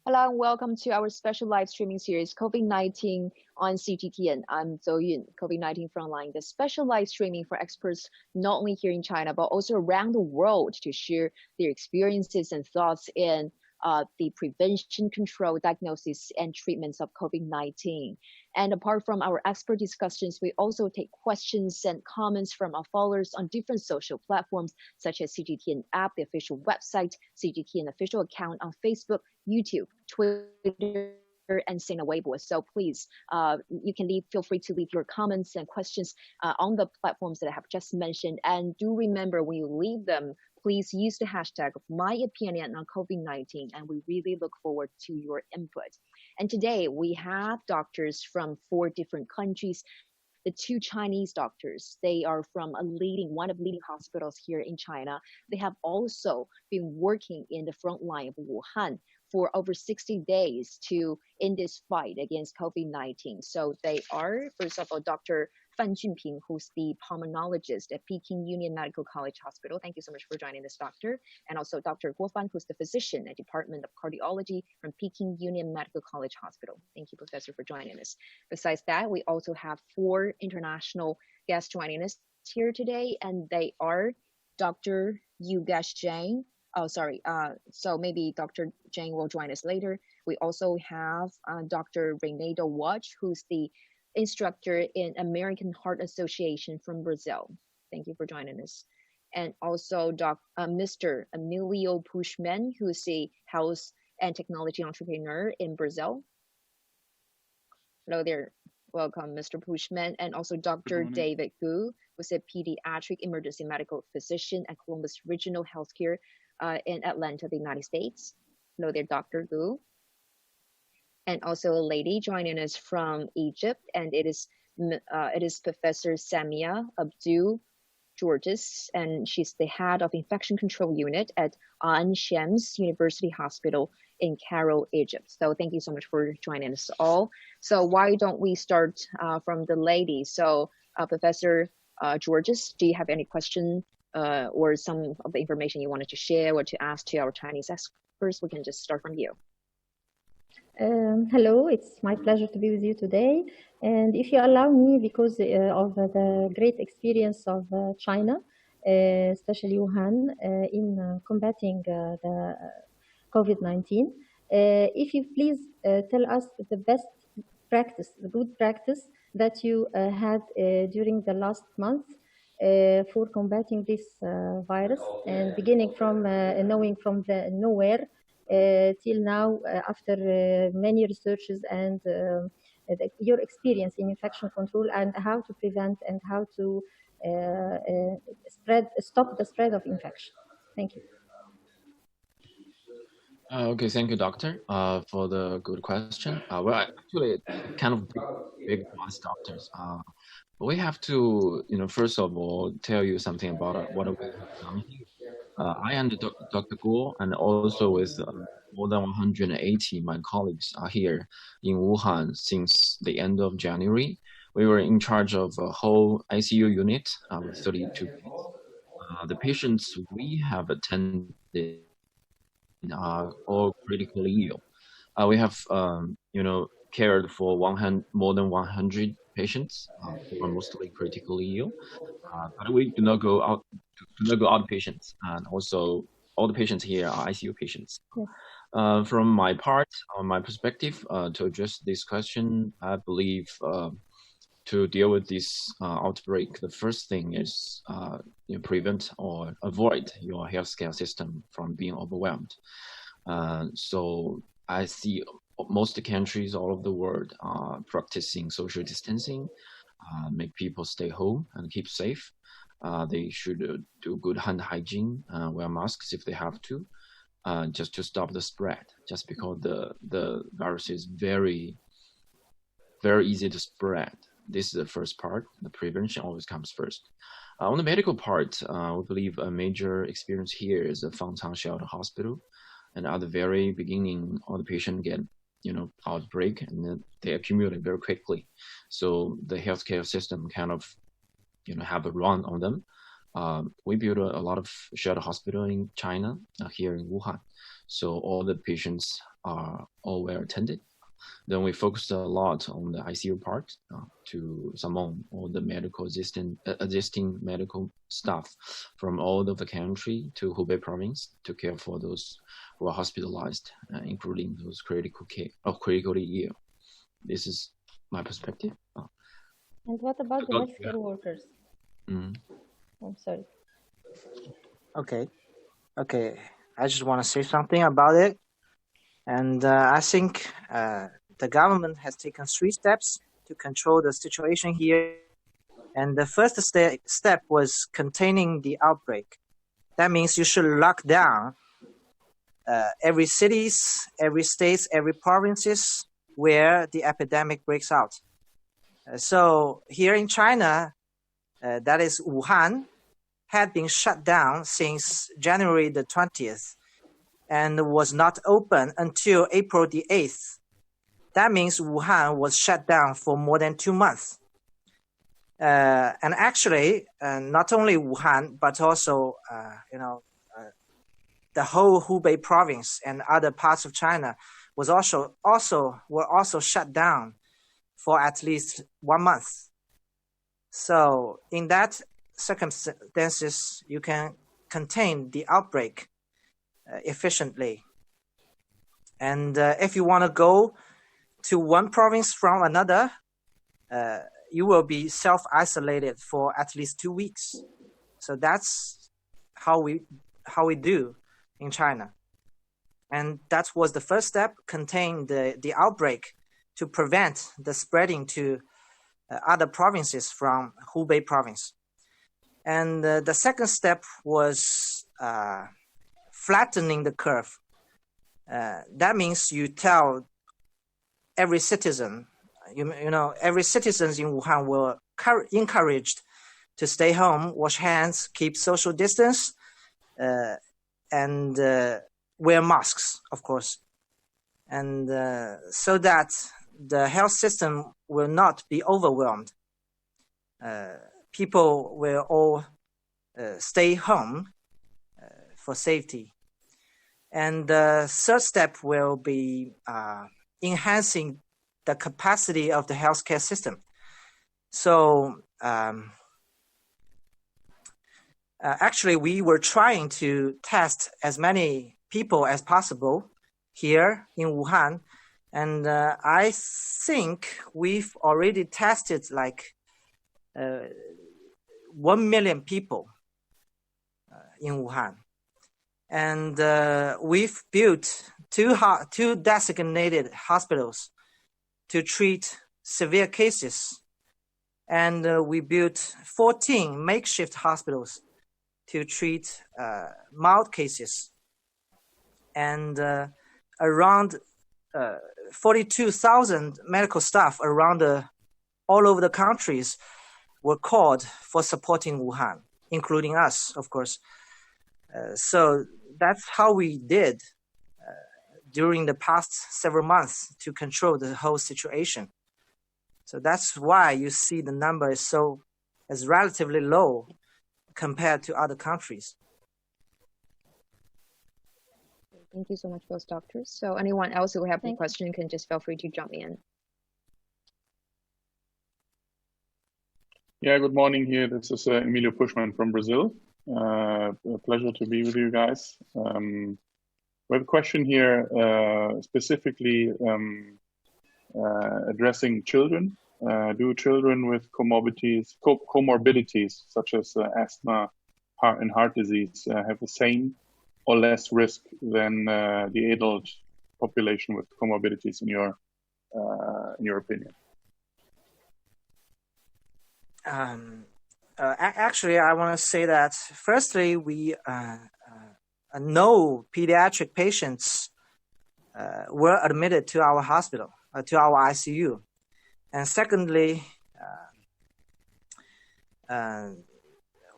Hello and welcome to our special live streaming series, COVID-19 on CGTN. I'm Zhou Yun, COVID-19 Frontline, the special live streaming for experts not only here in China, but also around the world to share their experiences and thoughts in the prevention, control, diagnosis, and treatments of COVID-19. And apart from our expert discussions, we also take questions and comments from our followers on different social platforms, such as CGTN app, the official website, CGTN official account on Facebook, YouTube, Twitter, and Sina Weibo. So please, you can feel free to leave your comments and questions on the platforms that I have just mentioned. And do remember when you leave them, please use the hashtag of my opinion on COVID-19, and we really look forward to your input. And today we have doctors from 4 different countries. The 2 Chinese doctors, they are from one of leading hospitals here in China. They have also been working in the front line of Wuhan for over 60 days in this fight against COVID-19. So they are, first of all, Dr. Fan Junping, who's the pulmonologist at Peking Union Medical College Hospital. Thank you so much for joining us, doctor. And also Dr. Guo Fan, who's the physician at Department of Cardiology from Peking Union Medical College Hospital. Thank you, Professor, for joining us. Besides that, we also have 4 international guests joining us here today, and they are Dr. Yugesh Jain. Oh, sorry. So maybe Dr. Jane will join us later. We also have Dr. Renato Watch, who's the instructor in American Heart Association from Brazil. Thank you for joining us. And also Mr. Emilio Pushman, who is a health and technology entrepreneur in Brazil. Hello there. Welcome, Mr. Pushman. And also Dr. David Gu, who's a pediatric emergency medical physician at Columbus Regional Healthcare in Atlanta, the United States. Hello there, Dr. Gu. And also a lady joining us from Egypt, and it is Professor Samia Abdul Georges, and she's the head of infection control unit at Ain Shams University Hospital in Cairo, Egypt. So thank you so much for joining us all. So why don't we start from the lady? So Professor Georges, do you have any question or some of the information you wanted to share or to ask to our Chinese experts? We can just start from you. Hello, it's my pleasure to be with you today. And if you allow me, because of the great experience of China, especially Wuhan, in combating the COVID-19, if you please tell us the best practice, the good practice that you had during the last month for combating this virus, and beginning from knowing from the nowhere till now, after many researches and your experience in infection control and how to prevent and how to stop the spread of infection. Thank you. Okay, thank you, doctor, for the good question. Well, actually, kind of big to us doctors. We have to, first of all, tell you something about what we have done here. I and Dr. Guo, and also with more than 180 my colleagues are here in Wuhan since the end of January. We were in charge of a whole ICU unit with 32 beds. The patients we have attended are all critically ill. We have, cared for more than 100 patients who are mostly critically ill, but we do not go out patients, and also all the patients here are ICU patients. Yes. From my part, on my perspective, to address this question, I believe to deal with this outbreak, the first thing is prevent or avoid your healthcare system from being overwhelmed. So I see most countries all over the world are practicing social distancing, make people stay home and keep safe. They should do good hand hygiene, wear masks if they have to, just to stop the spread, just because the virus is very, very easy to spread. This is the first part. The prevention always comes first. On the medical part, we believe a major experience here is the Fangcang Shelter Hospital. And at the very beginning, all the patients get, outbreak, and then they accumulate very quickly. So the healthcare system kind of, have a run on them. We built a lot of shelter hospital in China, here in Wuhan. So all the patients are all well attended. Then we focused a lot on the ICU part to summon all the medical existing medical staff from all over the country to Hubei province to care for those who are hospitalized, including those critically ill. This is my perspective. And what about the healthcare workers? Mm. I'm sorry. Okay. I just want to say something about it. And I think the government has taken 3 steps to control the situation here. And the first step was containing the outbreak. That means you should lock down every cities, every states, every provinces where the epidemic breaks out. So here in China, that is Wuhan, had been shut down since January the 20th and was not open until April the 8th. That means Wuhan was shut down for more than 2 months. And actually, not only Wuhan, but also, the whole Hubei province and other parts of China were also shut down for at least 1 month. So in that circumstances, you can contain the outbreak efficiently. And if you want to go to one province from another, you will be self-isolated for at least 2 weeks. So that's how we do in China. And that was the first step, contain the outbreak to prevent the spreading to other provinces from Hubei province. And the second step was flattening the curve. That means you tell every citizen, every citizen in Wuhan were encouraged to stay home, wash hands, keep social distance, and wear masks, of course. And so that the health system will not be overwhelmed. People will all stay home for safety. And the third step will be enhancing the capacity of the healthcare system. So actually, we were trying to test as many people as possible here in Wuhan. And I think we've already tested like 1 million people in Wuhan. And we've built two designated hospitals to treat severe cases. And we built 14 makeshift hospitals to treat mild cases. And around 42,000 medical staff around all over the countries were called for supporting Wuhan, including us, of course. So that's how we did during the past several months to control the whole situation. So that's why you see the number is relatively low compared to other countries. Thank you so much, both doctors. So anyone else who have a question can just feel free to jump in. Yeah, good morning here. This is Emilio Pushman from Brazil. A pleasure to be with you guys. We have a question here specifically addressing children. Do children with comorbidities such as asthma and heart disease have the same or less risk than the adult population with comorbidities in your opinion? Actually, I want to say that firstly, we no pediatric patients were admitted to our hospital, to our ICU. And secondly,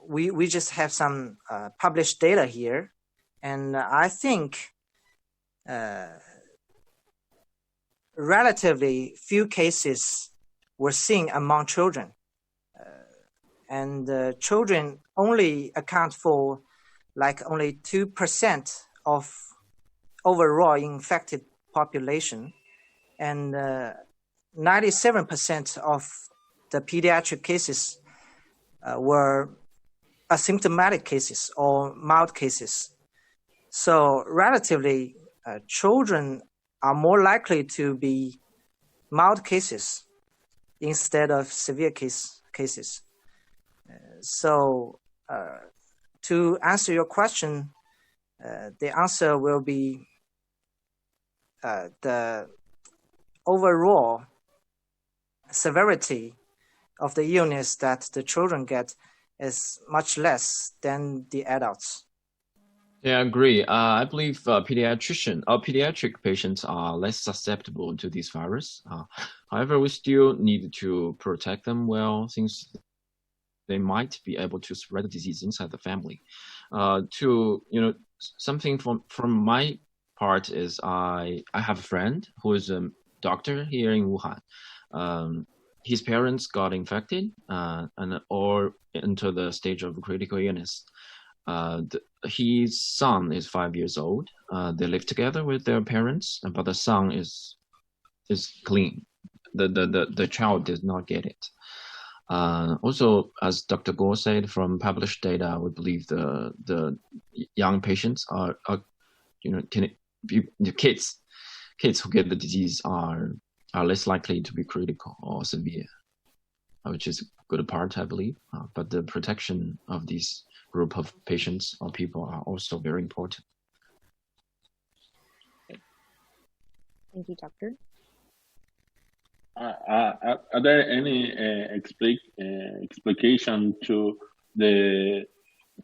we just have some published data here. And I think relatively few cases were seen among children. And children only account for like only 2% of overall infected population, and 97% of the pediatric cases were asymptomatic cases or mild cases. So relatively, children are more likely to be mild cases instead of severe cases. So to answer your question, the answer will be the overall severity of the illness that the children get is much less than the adults. Yeah, I agree. I believe pediatric patients are less susceptible to this virus. However, we still need to protect them well, since they might be able to spread the disease inside the family. Something from my part is I have a friend who is a doctor here in Wuhan. His parents got infected or into the stage of critical illness. His son is 5 years old. They live together with their parents, but the son is clean. The child does not get it. Also, as Dr. Guo said, from published data, we believe the young patients kids who get the disease are less likely to be critical or severe, which is a good part, I believe. But the protection of these group of patients or people are also very important. Thank you, doctor. Are there any explication to the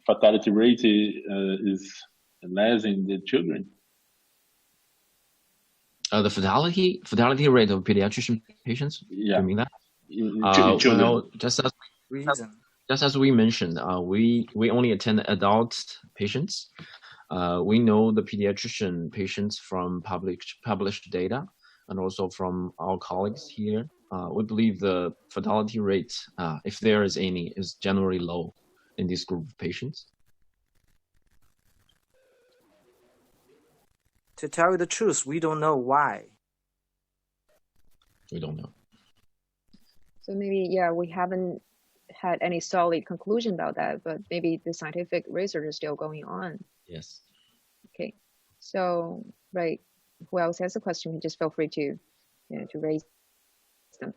fatality rate is less in the children? The fatality rate of pediatrician patients? Yeah. You mean that? Children. Well, just as we mentioned, we only attend adult patients. We know the pediatrician patients from published data, and also from our colleagues here. We believe the fatality rate, if there is any, is generally low in this group of patients. To tell you the truth, we don't know why. We don't know. So maybe, yeah, we haven't had any solid conclusion about that, but maybe the scientific research is still going on. Yes. Okay. So, right. Who else has a question? Just feel free to raise them.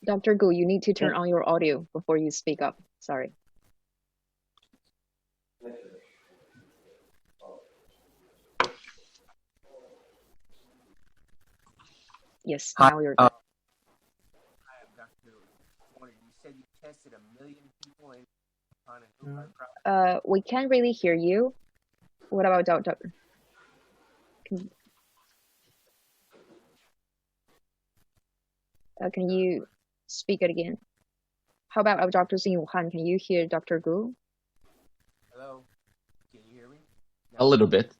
Dr. Gu, you need to turn on your audio before you speak up. Sorry. Yes, now you're good. Hi, I'm Dr. You said you tested 1 million people in China. We can't really hear you. What about Dr. Can you speak it again? How about our doctors in Wuhan? Can you hear Dr. Gu? Hello, can you hear me? A little bit.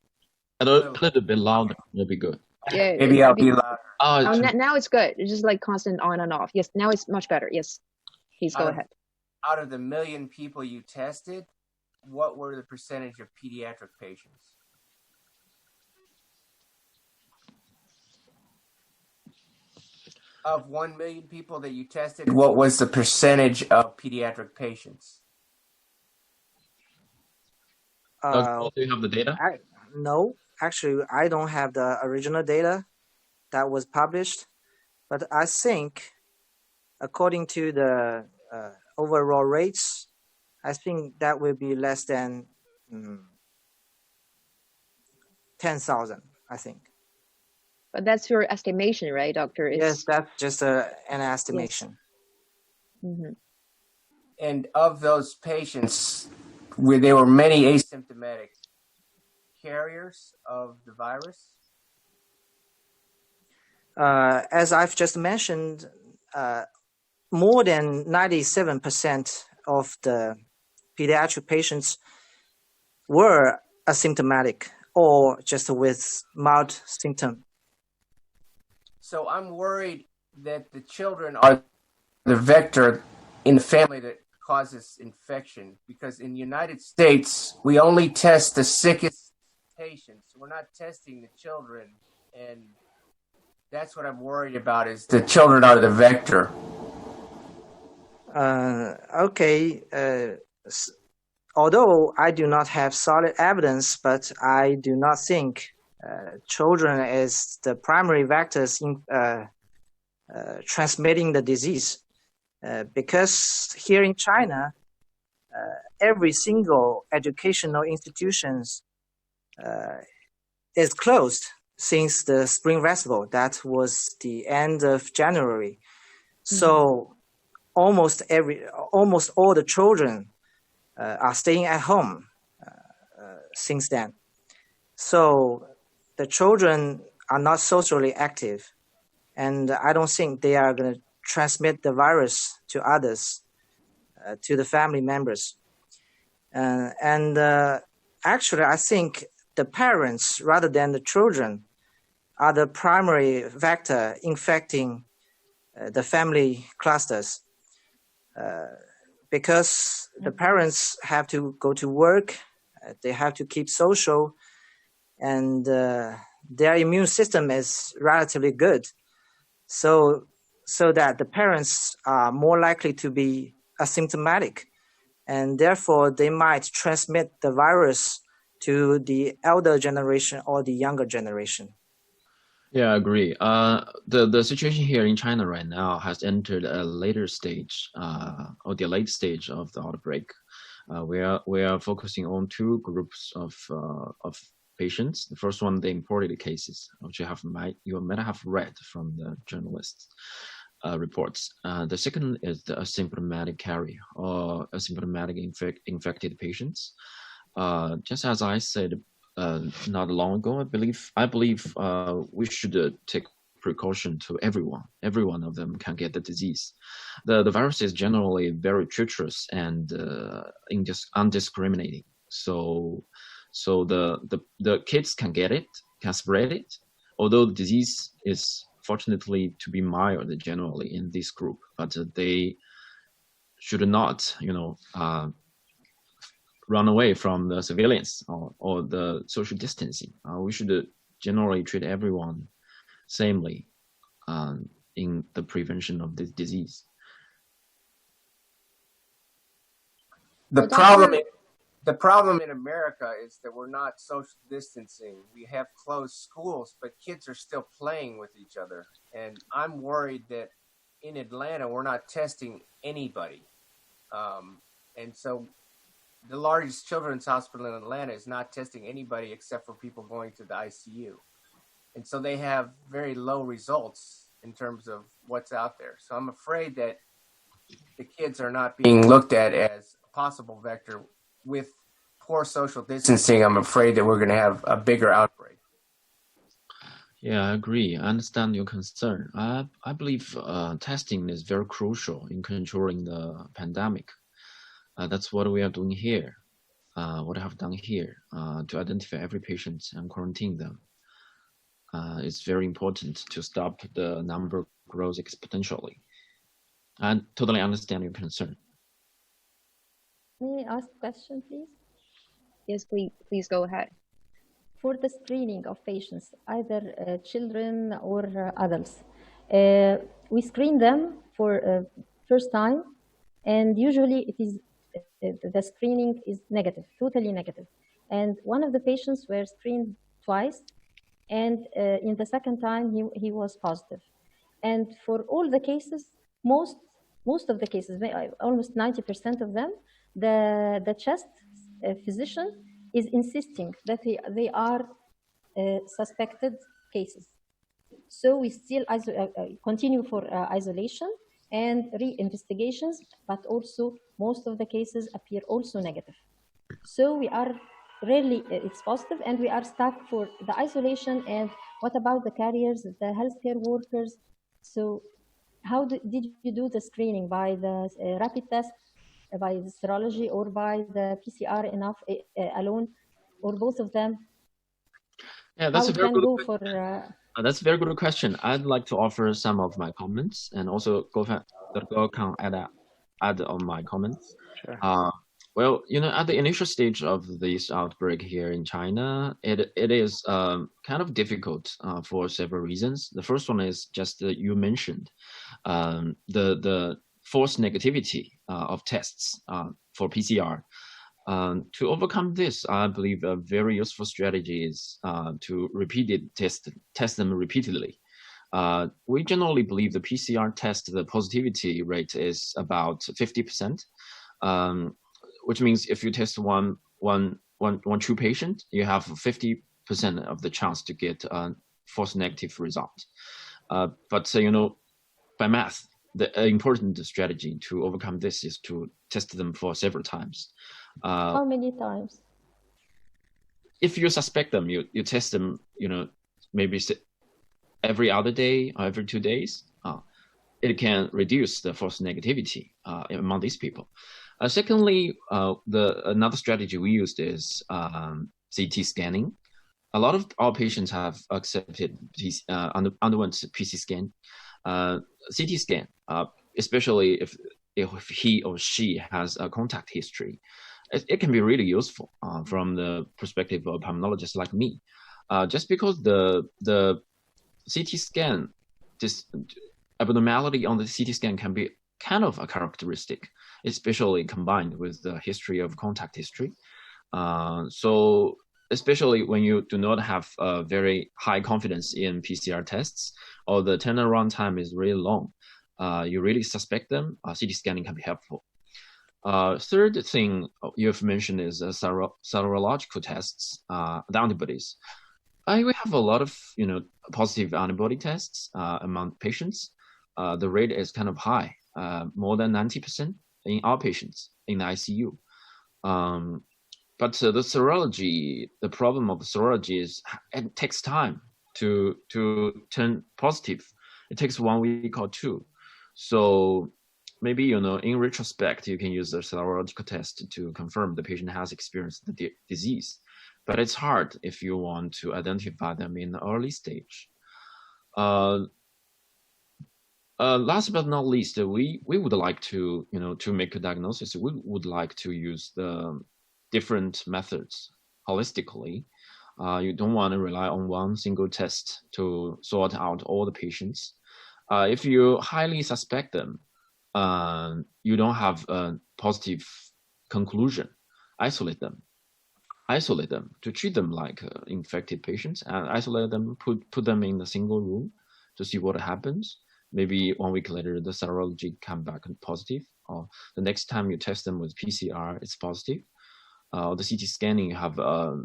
A little bit louder will be good. Yeah, Maybe I'll be louder. Now it's good. It's just like constant on and off. Yes, now it's much better. Yes, please go ahead. Out of the 1 million people you tested, what were the percentage of pediatric patients? Of 1 million people that you tested, what was the percentage of pediatric patients? Do you have the data? No, actually, I don't have the original data that was published, but I think according to the overall rates, I think that will be less than 10,000, I think. But that's your estimation, right, doctor? Yes, that's just an estimation. Yes. Mm-hmm. And of those patients, where there were many asymptomatic carriers of the virus? As I've just mentioned, more than 97% of the pediatric patients were asymptomatic or just with mild symptom. So I'm worried that the children are the vector in the family that causes infection? Because in the United States, we only test the sickest patients. We're not testing the children, and that's what I'm worried about, is the children are the vector. Okay. Although I do not have solid evidence, but I do not think children is the primary vectors in transmitting the disease. Because here in China, every single educational institutions is closed since the Spring Festival. That was the end of January. So almost all the children are staying at home since then. So the children are not socially active, and I don't think they are going to transmit the virus to others, to the family members. Actually, I think the parents, rather than the children, are the primary vector infecting the family clusters. Because the parents have to go to work, they have to keep social, and their immune system is relatively good. So that the parents are more likely to be asymptomatic, and therefore they might transmit the virus to the elder generation or the younger generation. Yeah, I agree. The situation here in China right now has entered a later stage, or the late stage of the outbreak. We are focusing on two groups of patients. The first one, the imported cases, which you might have read from the journalists' reports. The second is the asymptomatic carrier or asymptomatic infected patients. Just as I said not long ago, I believe we should take precaution to everyone. Every one of them can get the disease. The virus is generally very treacherous and undiscriminating. So the kids can get it, can spread it, although the disease is fortunately to be mild generally in this group, but they should not, run away from the surveillance or the social distancing. We should generally treat everyone samely in the prevention of this disease. The problem in America is that we're not social distancing. We have closed schools, but kids are still playing with each other. And I'm worried that in Atlanta, we're not testing anybody. And so the largest children's hospital in Atlanta is not testing anybody except for people going to the ICU. And so they have very low results in terms of what's out there. So I'm afraid that the kids are not being looked at as a possible vector. With poor social distancing, I'm afraid that we're going to have a bigger outbreak. Yeah, I agree. I understand your concern. I believe testing is very crucial in controlling the pandemic. That's what we are doing here, what I have done here, to identify every patient and quarantine them. It's very important to stop the number grows exponentially. I totally understand your concern. May I ask a question, please? Yes, please go ahead. For the screening of patients, either children or adults, we screen them for first time, and usually it is the screening is negative, totally negative. And one of the patients were screened twice, and in the second time he was positive. And for all the cases, most of the cases, almost 90% of them, the chest physician is insisting that they are suspected cases. So we still continue for isolation and re-investigations, but also most of the cases appear also negative. So we are rarely, it's positive, and we are stuck for the isolation. And what about the carriers, the healthcare workers? So how did you do the screening? By the rapid test, by the serology, or by the PCR alone, or both of them? Yeah, that's how a very good question. That's a very good question. I'd like to offer some of my comments, and also Go can add add on my comments. Sure. Well, at the initial stage of this outbreak here in China, it is kind of difficult for several reasons. The first one is just you mentioned the false negativity of tests for PCR. To overcome this, I believe a very useful strategy is to test them repeatedly. We generally believe the PCR test, the positivity rate is about 50%, which means if you test one true patient, you have 50% of the chance to get a false negative result. But by math, the important strategy to overcome this is to test them for several times. How many times? If you suspect them, you test them, maybe every other day or every 2 days. It can reduce the false negativity among these people. Secondly, another strategy we used is CT scanning. A lot of our patients have accepted underwent PC scan. CT scan, especially if he or she has a contact history, it can be really useful from the perspective of pulmonologists like me. Just because the CT scan, this abnormality on the CT scan can be kind of a characteristic, especially combined with the history of contact history. So especially when you do not have a very high confidence in PCR tests, or the turnaround time is really long, you really suspect them, CT scanning can be helpful. Third thing you've mentioned is serological tests, the antibodies. We have a lot of positive antibody tests among patients. The rate is kind of high, more than 90% in our patients in the ICU. But the serology, the problem of serology is it takes time to turn positive. It takes 1 week or 2. So maybe, in retrospect, you can use the serological test to confirm the patient has experienced the disease. But it's hard if you want to identify them in the early stage. Last but not least, we would like to, to make a diagnosis, we would like to use the different methods holistically. You don't want to rely on one single test to sort out all the patients. If you highly suspect them, you don't have a positive conclusion, isolate them to treat them like infected patients, and isolate them, put them in a single room to see what happens. Maybe 1 week later, the serology come back positive, or the next time you test them with PCR, it's positive. The CT scanning have a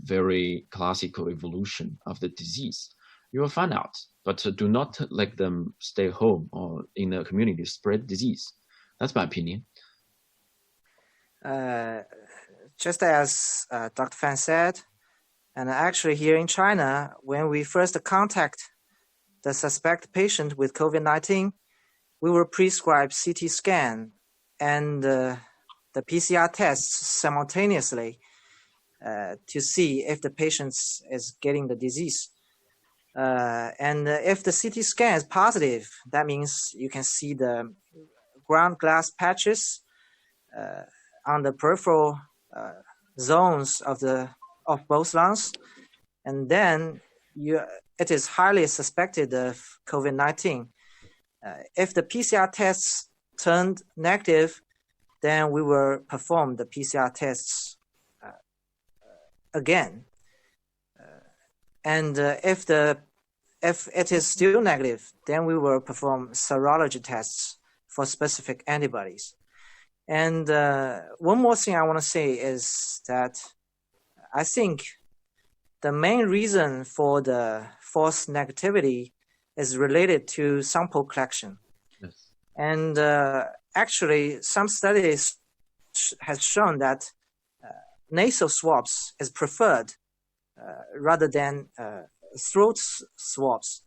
very classical evolution of the disease. You will find out, but do not let them stay home or in the community spread disease. That's my opinion. Just as Dr. Fan said, and actually here in China, when we first contact the suspect patient with COVID-19, we will prescribe CT scan and the PCR tests simultaneously to see if the patient is getting the disease. And if the CT scan is positive, that means you can see the ground glass patches on the peripheral zones of both lungs, and then it is highly suspected of COVID-19. If the PCR tests turned negative, then we will perform the PCR tests again. And if it is still negative, then we will perform serology tests for specific antibodies. And one more thing I want to say is that I think the main reason for the false negativity is related to sample collection. Yes. And actually, some studies has shown that nasal swabs is preferred rather than throat swabs.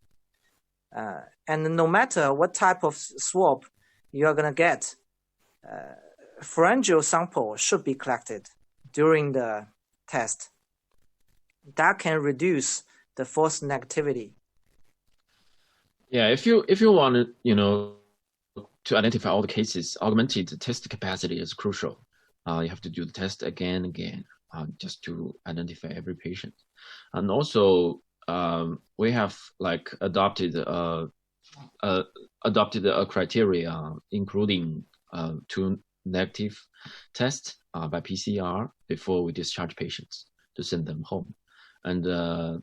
And no matter what type of swab you're going to get, pharyngeal sample should be collected during the test. That can reduce the false negativity. Yeah, if you want to, to identify all the cases, augmented test capacity is crucial. You have to do the test again and again just to identify every patient. And also, we have like adopted a criteria, including 2 negative tests by PCR before we discharge patients to send them home. And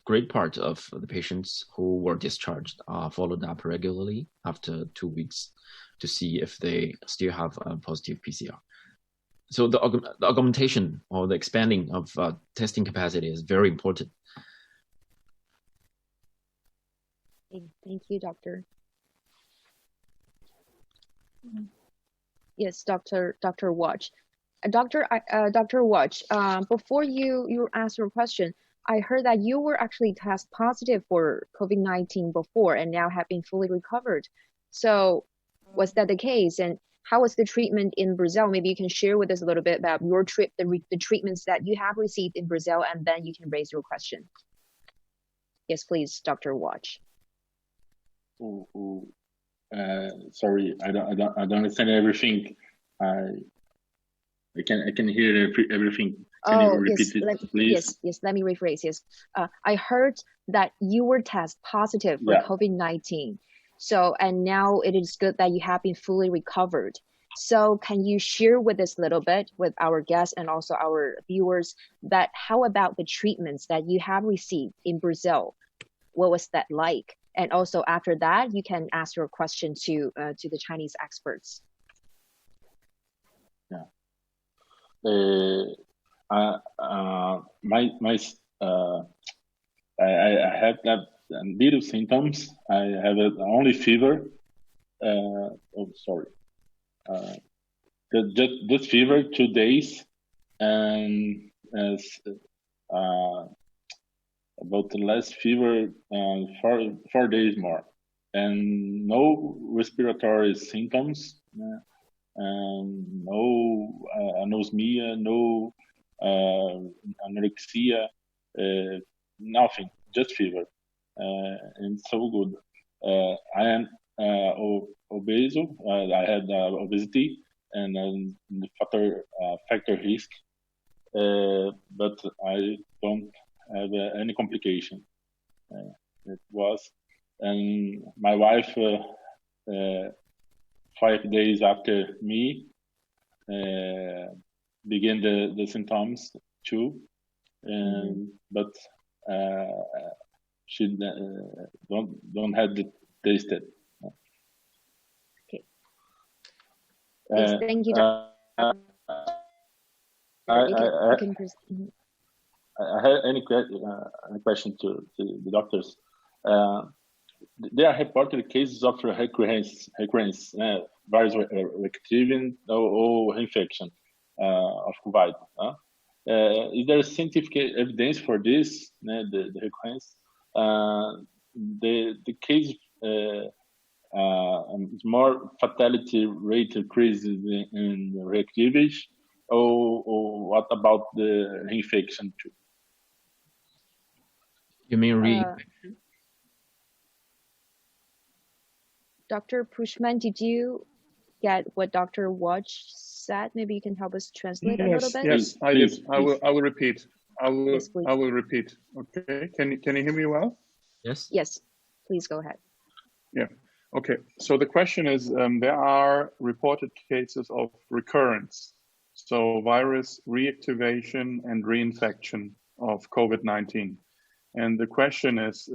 great part of the patients who were discharged are followed up regularly after 2 weeks to see if they still have a positive PCR. So the augmentation or the expanding of testing capacity is very important. Thank you, Doctor. Yes, Dr. Watch. Dr. Watch, before you ask your question, I heard that you were actually test positive for COVID-19 before and now have been fully recovered. So was that the case? And how was the treatment in Brazil? Maybe you can share with us a little bit about your the treatments that you have received in Brazil, and then you can raise your question. Yes, please, Dr. Watch. Sorry, I don't understand everything. I can hear everything. Can you repeat it, please? Yes, let me rephrase. Yes, I heard that you were test positive for COVID-19. So, and now it is good that you have been fully recovered. So can you share with us a little bit with our guests and also our viewers that how about the treatments that you have received in Brazil? What was that like? And also after that, you can ask your question to the Chinese experts. Yeah. I had that little symptoms. I have only fever. Just fever 2 days, and about the last fever 4 days more, and no respiratory symptoms, and no anosmia, no anorexia, nothing, just fever, and so good. I am obese. I had obesity and the factor risk, but I don't have any complication. It was, and my wife 5 days after me began the symptoms too, but she don't have the tasted. Okay. Yes, thank you. I have any question to the doctors. There are reported cases of recurrence, virus reactivation or infection of COVID. Is there scientific evidence for this? The recurrence, the case more fatality rate increases in reactivation, or what about the reinfection too? You mean reinfection? Dr. Pushman, did you get what Dr. Watch said? Maybe you can help us translate a little bit. Yes, I did. I will repeat. I Yes, will repeat. Okay. Can you hear me well? Yes. Yes. Please go ahead. Yeah. Okay. So the question is, there are reported cases of recurrence, so virus reactivation and reinfection of COVID-19. And the question is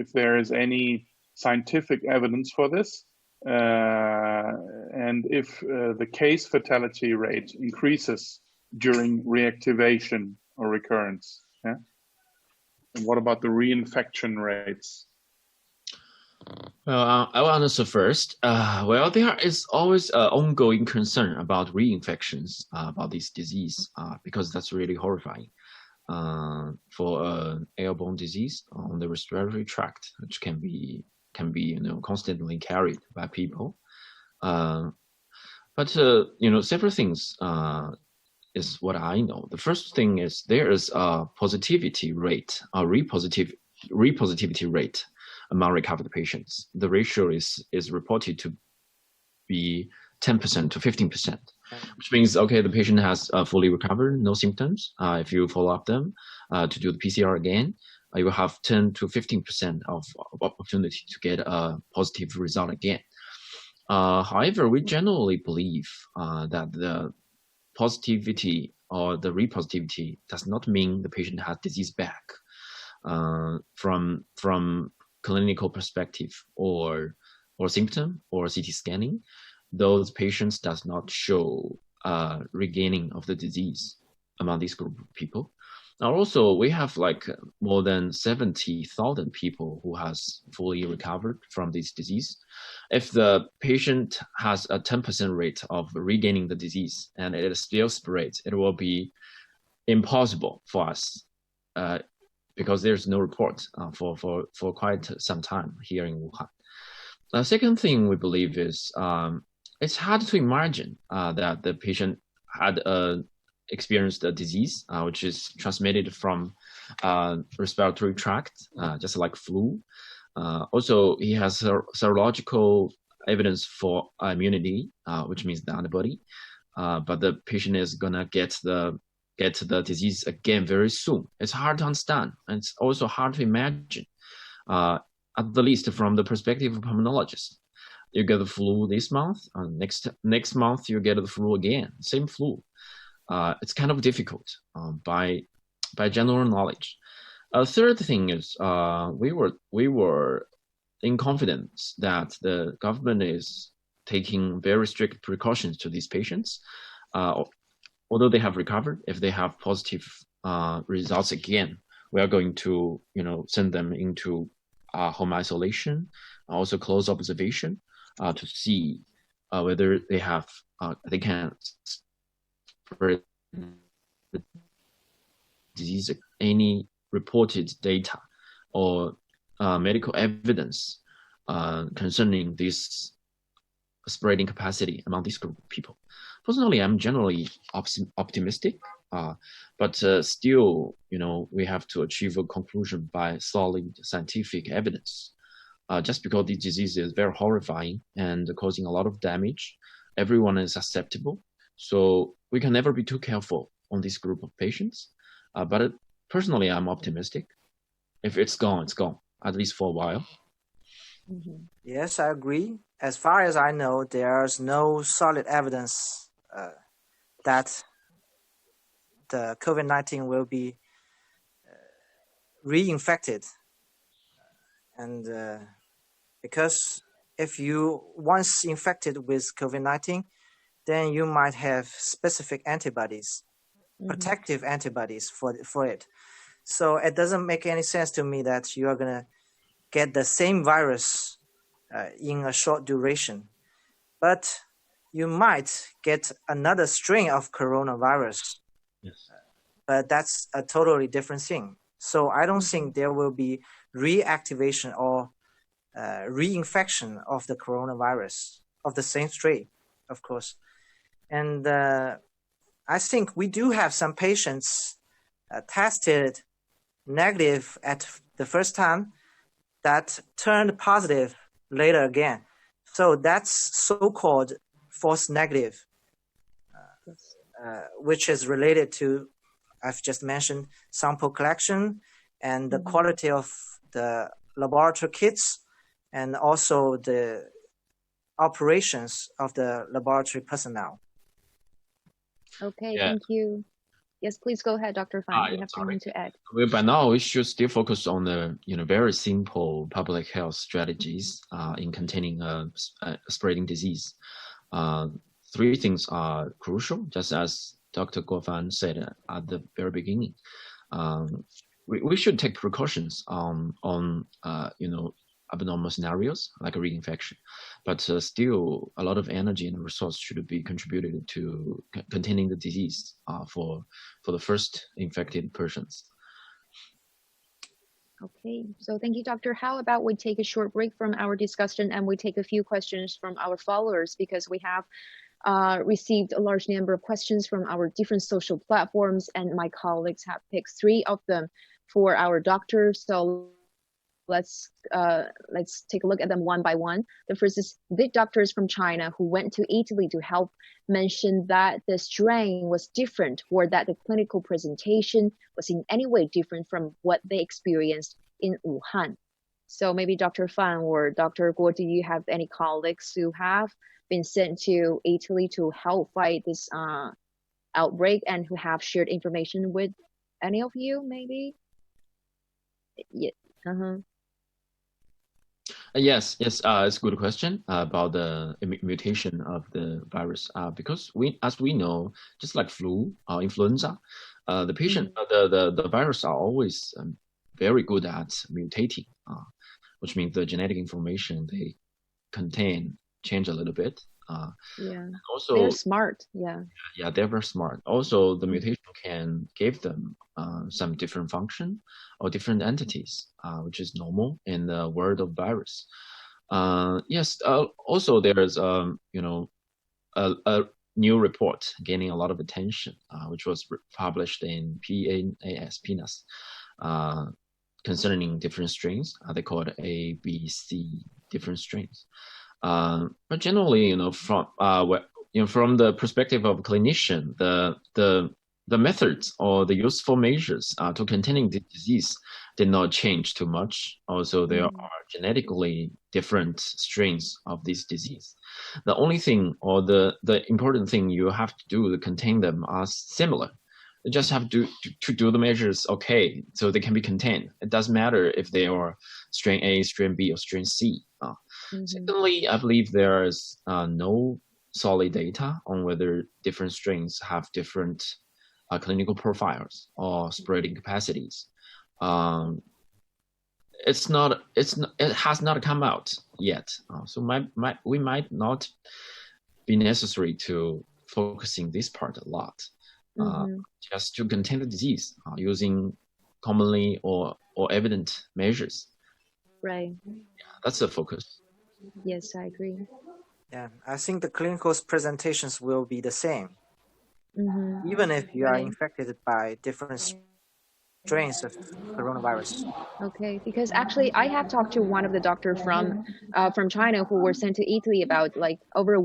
if there is any scientific evidence for this, and if the case fatality rate increases during reactivation or recurrence. Yeah? And what about the reinfection rates? Well, I will answer first. Well, there is always an ongoing concern about reinfections about this disease because that's really horrifying for airborne disease on the respiratory tract, which can be constantly carried by people. But several things is what I know. The first thing is there is a positivity rate, a repositivity rate among recovered patients. The ratio is reported to be 10% to 15%, which means, okay, the patient has fully recovered, no symptoms. If you follow up them to do the PCR again, you will have 10 to 15% of opportunity to get a positive result again. However, we generally believe that the positivity or the repositivity does not mean the patient has disease back from clinical perspective or symptom or CT scanning. Those patients does not show regaining of the disease among this group of people. Now also, we have like more than 70,000 people who has fully recovered from this disease. If the patient has a 10% rate of regaining the disease and it still spreads, it will be impossible for us because there's no report for quite some time here in Wuhan. The second thing we believe is it's hard to imagine that the patient had experienced a disease which is transmitted from respiratory tract, just like flu. Also, he has serological evidence for immunity, which means the antibody, but the patient is gonna get the disease again very soon. It's hard to understand, and it's also hard to imagine, at the least from the perspective of pulmonologists. You get the flu this month, next month you get the flu again, same flu. It's kind of difficult by general knowledge. Third thing is we were in confidence that the government is taking very strict precautions to these patients. Although they have recovered, if they have positive results again, we are going to send them into home isolation, also close observation to see whether they can spread the disease. Any reported data or medical evidence concerning this spreading capacity among this group of people. Personally, I'm generally optimistic, but still, we have to achieve a conclusion by solid scientific evidence. Just because the disease is very horrifying and causing a lot of damage, everyone is susceptible. So we can never be too careful on this group of patients. But personally, I'm optimistic. If it's gone, it's gone, at least for a while. Mm-hmm. Yes, I agree. As far as I know, there's no solid evidence that the COVID-19 will be reinfected. And because if you once infected with COVID-19, then you might have specific antibodies, protective antibodies for it. So it doesn't make any sense to me that you are going to get the same virus in a short duration. But you might get another strain of coronavirus. Yes. But that's a totally different thing. So I don't think there will be reactivation or reinfection of the coronavirus, of the same strain, of course. And I think we do have some patients tested negative at the first time that turned positive later again. So that's so-called false negative, which is related to, I've just mentioned, sample collection and the quality of the laboratory kits and also the operations of the laboratory personnel. Okay, yeah. Thank you. Yes, please go ahead, Dr. Fan. You have something to add. Well, by now, we should still focus on the very simple public health strategies in containing spreading disease. Three things are crucial, just as Dr. Guo Fan said at the very beginning. We should take precautions on abnormal scenarios like a reinfection, but still a lot of energy and resource should be contributed to containing the disease for the first infected persons. Okay, so thank you, Doctor. How about we take a short break from our discussion and we take a few questions from our followers, because we have received a large number of questions from our different social platforms, and my colleagues have picked 3 of them for our doctor. So let's take a look at them one by one. The first is the doctors from China who went to Italy to help mention that the strain was different, or that the clinical presentation was in any way different from what they experienced in Wuhan. So maybe Dr. Fan or Dr. Guo, do you have any colleagues who have been sent to Italy to help fight this outbreak and who have shared information with any of you, maybe? Yeah. Yes, it's a good question about the mutation of the virus. Because as we know, just like flu or influenza, the patient, the virus are always very good at mutating, which means the genetic information they contain change a little bit. Yeah. Also, they're smart. Yeah. Yeah, they're very smart. Also, the mutation can give them some different function or different entities, which is normal in the world of virus. Yes. Also, there's a new report gaining a lot of attention, which was published in PNAS, concerning different strains. They call it A, B, C, different strains. But generally, from the perspective of clinician, the methods or the useful measures to containing the disease did not change too much. Also, there are genetically different strains of this disease. The only thing, or the important thing you have to do to contain them are similar. You just have to do the measures okay, so they can be contained. It doesn't matter if they are strain A, strain B, or strain C. Secondly, I believe there is no solid data on whether different strains have different clinical profiles or spreading capacities. It has not come out yet. So we might not be necessary to focusing this part a lot. Just to contain the disease using commonly or evident measures. Right. Yeah, that's the focus. Yes, I agree. Yeah, I think the clinical presentations will be the same. Even if you are infected by different strains of coronavirus. Okay, because actually I have talked to one of the doctors from China who were sent to Italy about about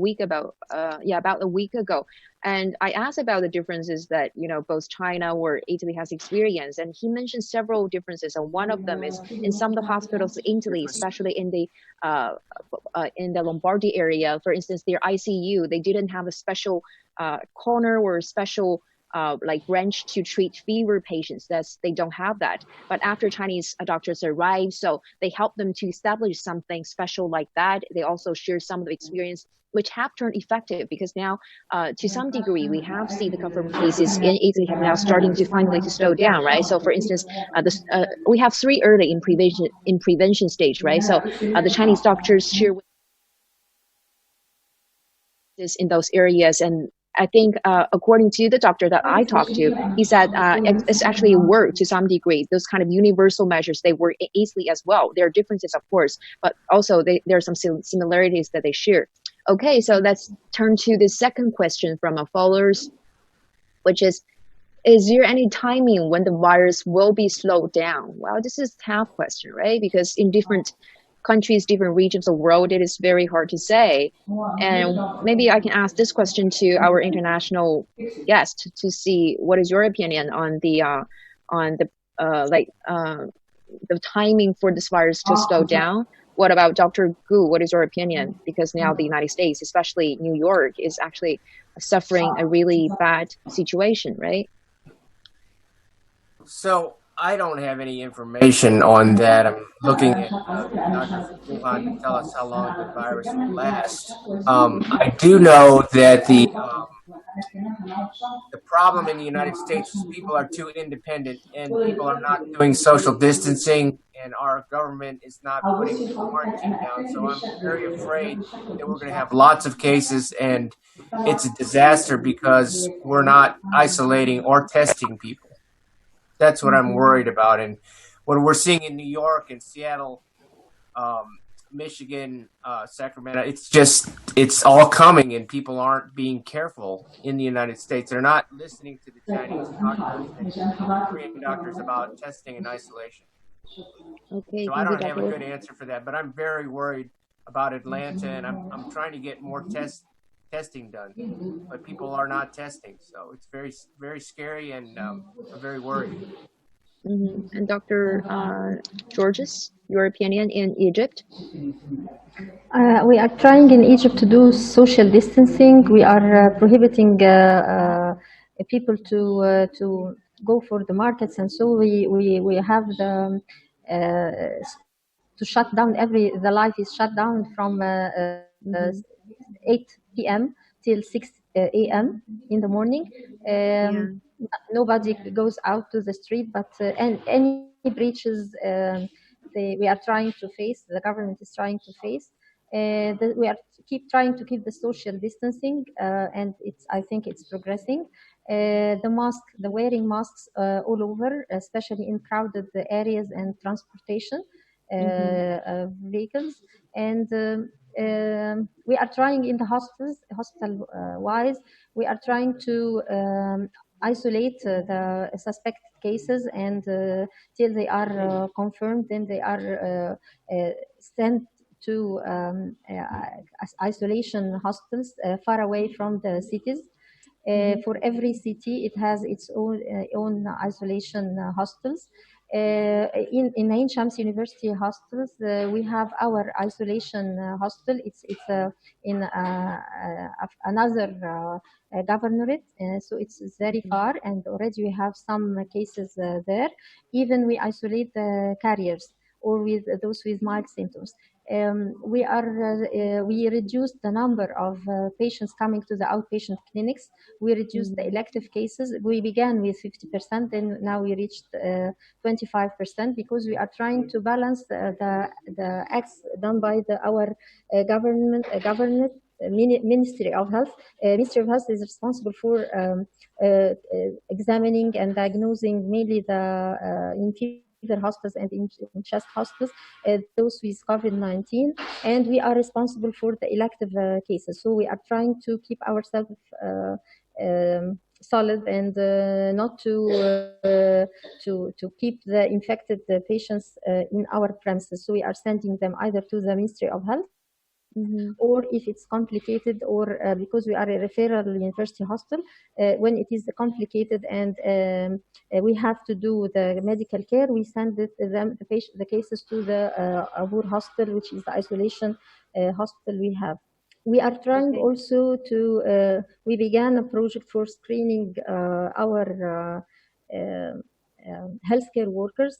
a week ago, and I asked about the differences that both China or Italy has experienced, and he mentioned several differences, and one of them is in some of the hospitals in Italy, especially in the Lombardy area, for instance, their ICU, they didn't have a special corner or a special branch to treat fever patients. They don't have that. But after Chinese doctors arrived, so they helped them to establish something special like that. They also share some of the experience which have turned effective, because now to some degree we have seen the confirmed cases in Italy have now starting to finally to slow down, right? So for instance, we have 3 early in prevention stage, right? So the Chinese doctors share with this in those areas, and I think according to the doctor that I talked to, he said it's actually worked to some degree. Those kind of universal measures, they work easily as well. There are differences, of course, but also there are some similarities that they share. Okay, so let's turn to the second question from our followers, which is there any timing when the virus will be slowed down? Well, this is a tough question, right? Because in different countries, different regions of the world, it is very hard to say. And maybe I can ask this question to our international guest to see what is your opinion on the timing for this virus to slow down. What about Dr. Gu? What is your opinion? Because now the United States, especially New York, is actually suffering a really bad situation, right? So I don't have any information on that. I'm looking at Dr. Wuhan to tell us how long the virus will last. I do know that the problem in the United States is people are too independent and people are not doing social distancing, and our government is not putting quarantine down. So I'm very afraid that we're going to have lots of cases, and it's a disaster because we're not isolating or testing people. That's what I'm worried about. And what we're seeing in New York and Seattle, Michigan, Sacramento, it's all coming, and people aren't being careful in the United States. They're not listening to the Chinese doctors and Korean doctors about testing and isolation. Okay, So I don't have a good answer for that, but I'm very worried about Atlanta, and I'm trying to get more testing done, but people are not testing, so it's very scary, and I'm very worried. And Dr. Georges, your opinion in Egypt? We are trying in Egypt to do social distancing. We are prohibiting people to go for the markets, and so we have the to shut down the life is shut down from 8 p.m. till 6 a.m. in the morning. Nobody goes out to the street, but and any breaches we are trying to face, the government is trying to face. We are trying to keep the social distancing, and I think it's progressing. The wearing masks all over, especially in crowded areas and transportation vehicles, and we are trying in the hospital wise, we are trying to isolate the suspected cases, and till they are confirmed, then they are sent to isolation hospitals far away from the cities. For every city, it has its own isolation hospitals. In Ain Shams University hospitals, we have our isolation hospital. It's in another governorate, so it's very far, and already we have some cases there. Even we isolate the carriers or with those with mild symptoms. We reduced the number of patients coming to the outpatient clinics. We reduced the elective cases. We began with 50%, and now we reached 25%, because we are trying to balance the acts done by our government. Ministry of Health. Ministry of Health is responsible for examining and diagnosing mainly in fever hospitals and in chest hospitals, those with COVID-19, and we are responsible for the elective cases. So we are trying to keep ourselves solid, and not to keep the infected patients in our premises. So we are sending them either to the Ministry of Health, or if it's complicated, or because we are a referral university hospital, when it is complicated and we have to do the medical care, we send the cases to the Abur hospital, which is the isolation hospital we have. We are trying also to, we began a project for screening our healthcare workers,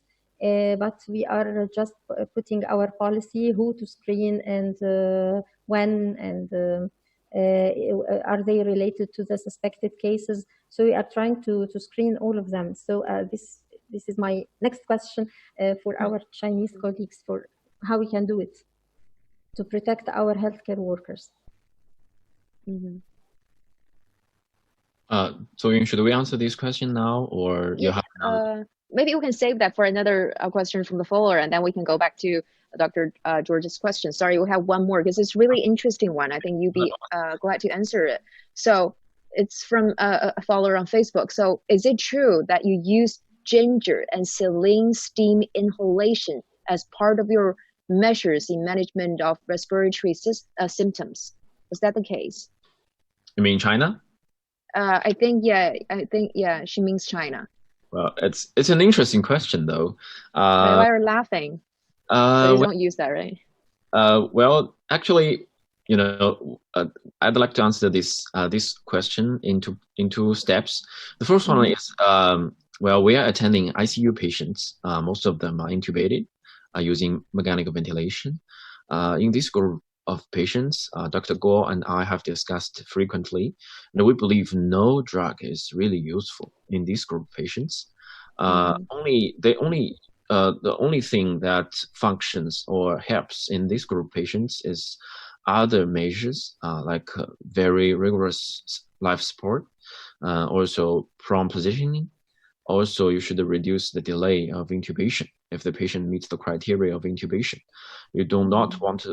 but we are just putting our policy, who to screen, and when, and are they related to the suspected cases. So we are trying to screen all of them. So this is my next question for our Chinese colleagues, for how we can do it to protect our healthcare workers. So should we answer this question now, or you have another? Maybe we can save that for another question from the follower, and then we can go back to Dr. George's question. Sorry, we have one more, because it's really interesting one. I think you'd be glad to answer it. So it's from a follower on Facebook. So is it true that you use ginger and saline steam inhalation as part of your measures in management of respiratory symptoms? Was that the case? You mean China? I think she means China. Well, it's an interesting question, though. Why are you laughing? So you don't use that, right? Well, actually, I'd like to answer this question in two steps. The first one is, well, we are attending ICU patients. Most of them are intubated using mechanical ventilation. In this group of patients, Dr. Guo and I have discussed frequently, and we believe no drug is really useful in this group of patients. The only thing that functions or helps in this group of patients is other measures like very rigorous life support, also prompt positioning. Also, you should reduce the delay of intubation if the patient meets the criteria of intubation. You do not want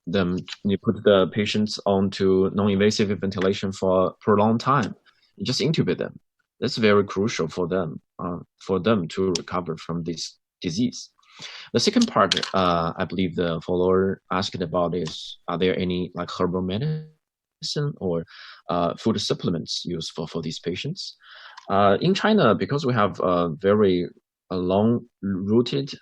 you put the patients onto non-invasive ventilation for a prolonged time. You just intubate them. That's very crucial for them to recover from this disease. The second part, I believe the follower asked about is, are there any like herbal medicine or food supplements used for these patients? In China, because we have very long-rooted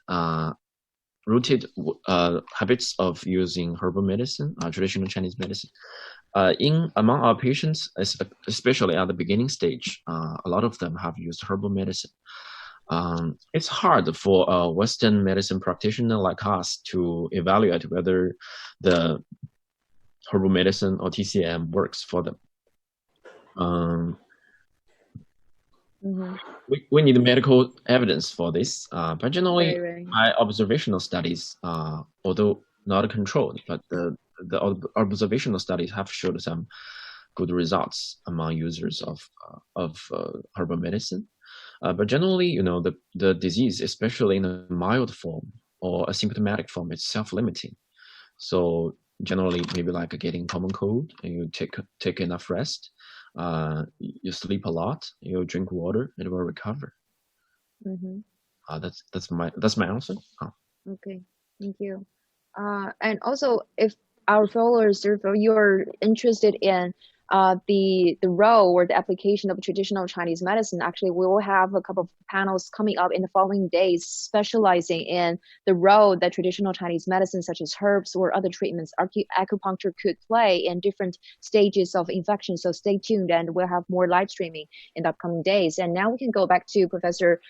habits of using herbal medicine, traditional Chinese medicine. Among our patients, especially at the beginning stage, a lot of them have used herbal medicine. It's hard for a Western medicine practitioner like us to evaluate whether the herbal medicine or TCM works for them. We need medical evidence for this, but generally, my observational studies, although not controlled, but the observational studies have showed some good results among users of herbal medicine. But generally, you know, the disease, especially in a mild form or asymptomatic form, it's self-limiting. So generally, maybe like getting common cold, and you take enough rest, you sleep a lot, you drink water, it will recover. That's my answer. Okay, thank you. And also, if our followers, if you're interested in the role or the application of traditional Chinese medicine, actually we will have a couple of panels coming up in the following days specializing in the role that traditional Chinese medicine such as herbs or other treatments, acupuncture could play in different stages of infection. So stay tuned, and we'll have more live streaming in the upcoming days. And now we can go back to Professor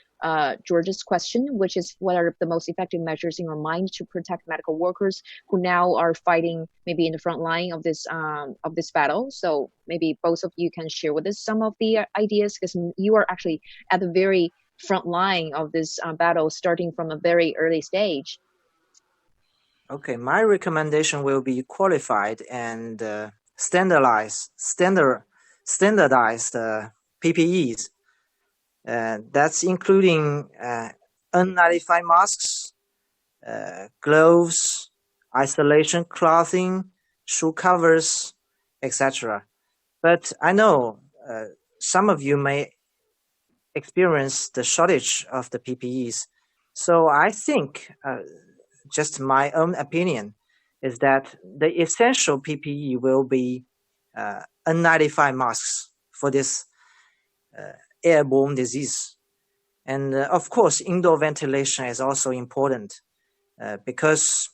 George's question, which is what are the most effective measures in your mind to protect medical workers who now are fighting maybe in the front line of this battle? So maybe both of you can share with us some of the ideas, because you are actually at the very front line of this battle, starting from a very early stage. Okay, my recommendation will be qualified and standardized PPEs. That's including N95 masks, gloves, isolation clothing, shoe covers, etc. But I know some of you may experience the shortage of the PPEs. So I think, just my own opinion, is that the essential PPE will be N95 masks for this airborne disease. And of course, indoor ventilation is also important because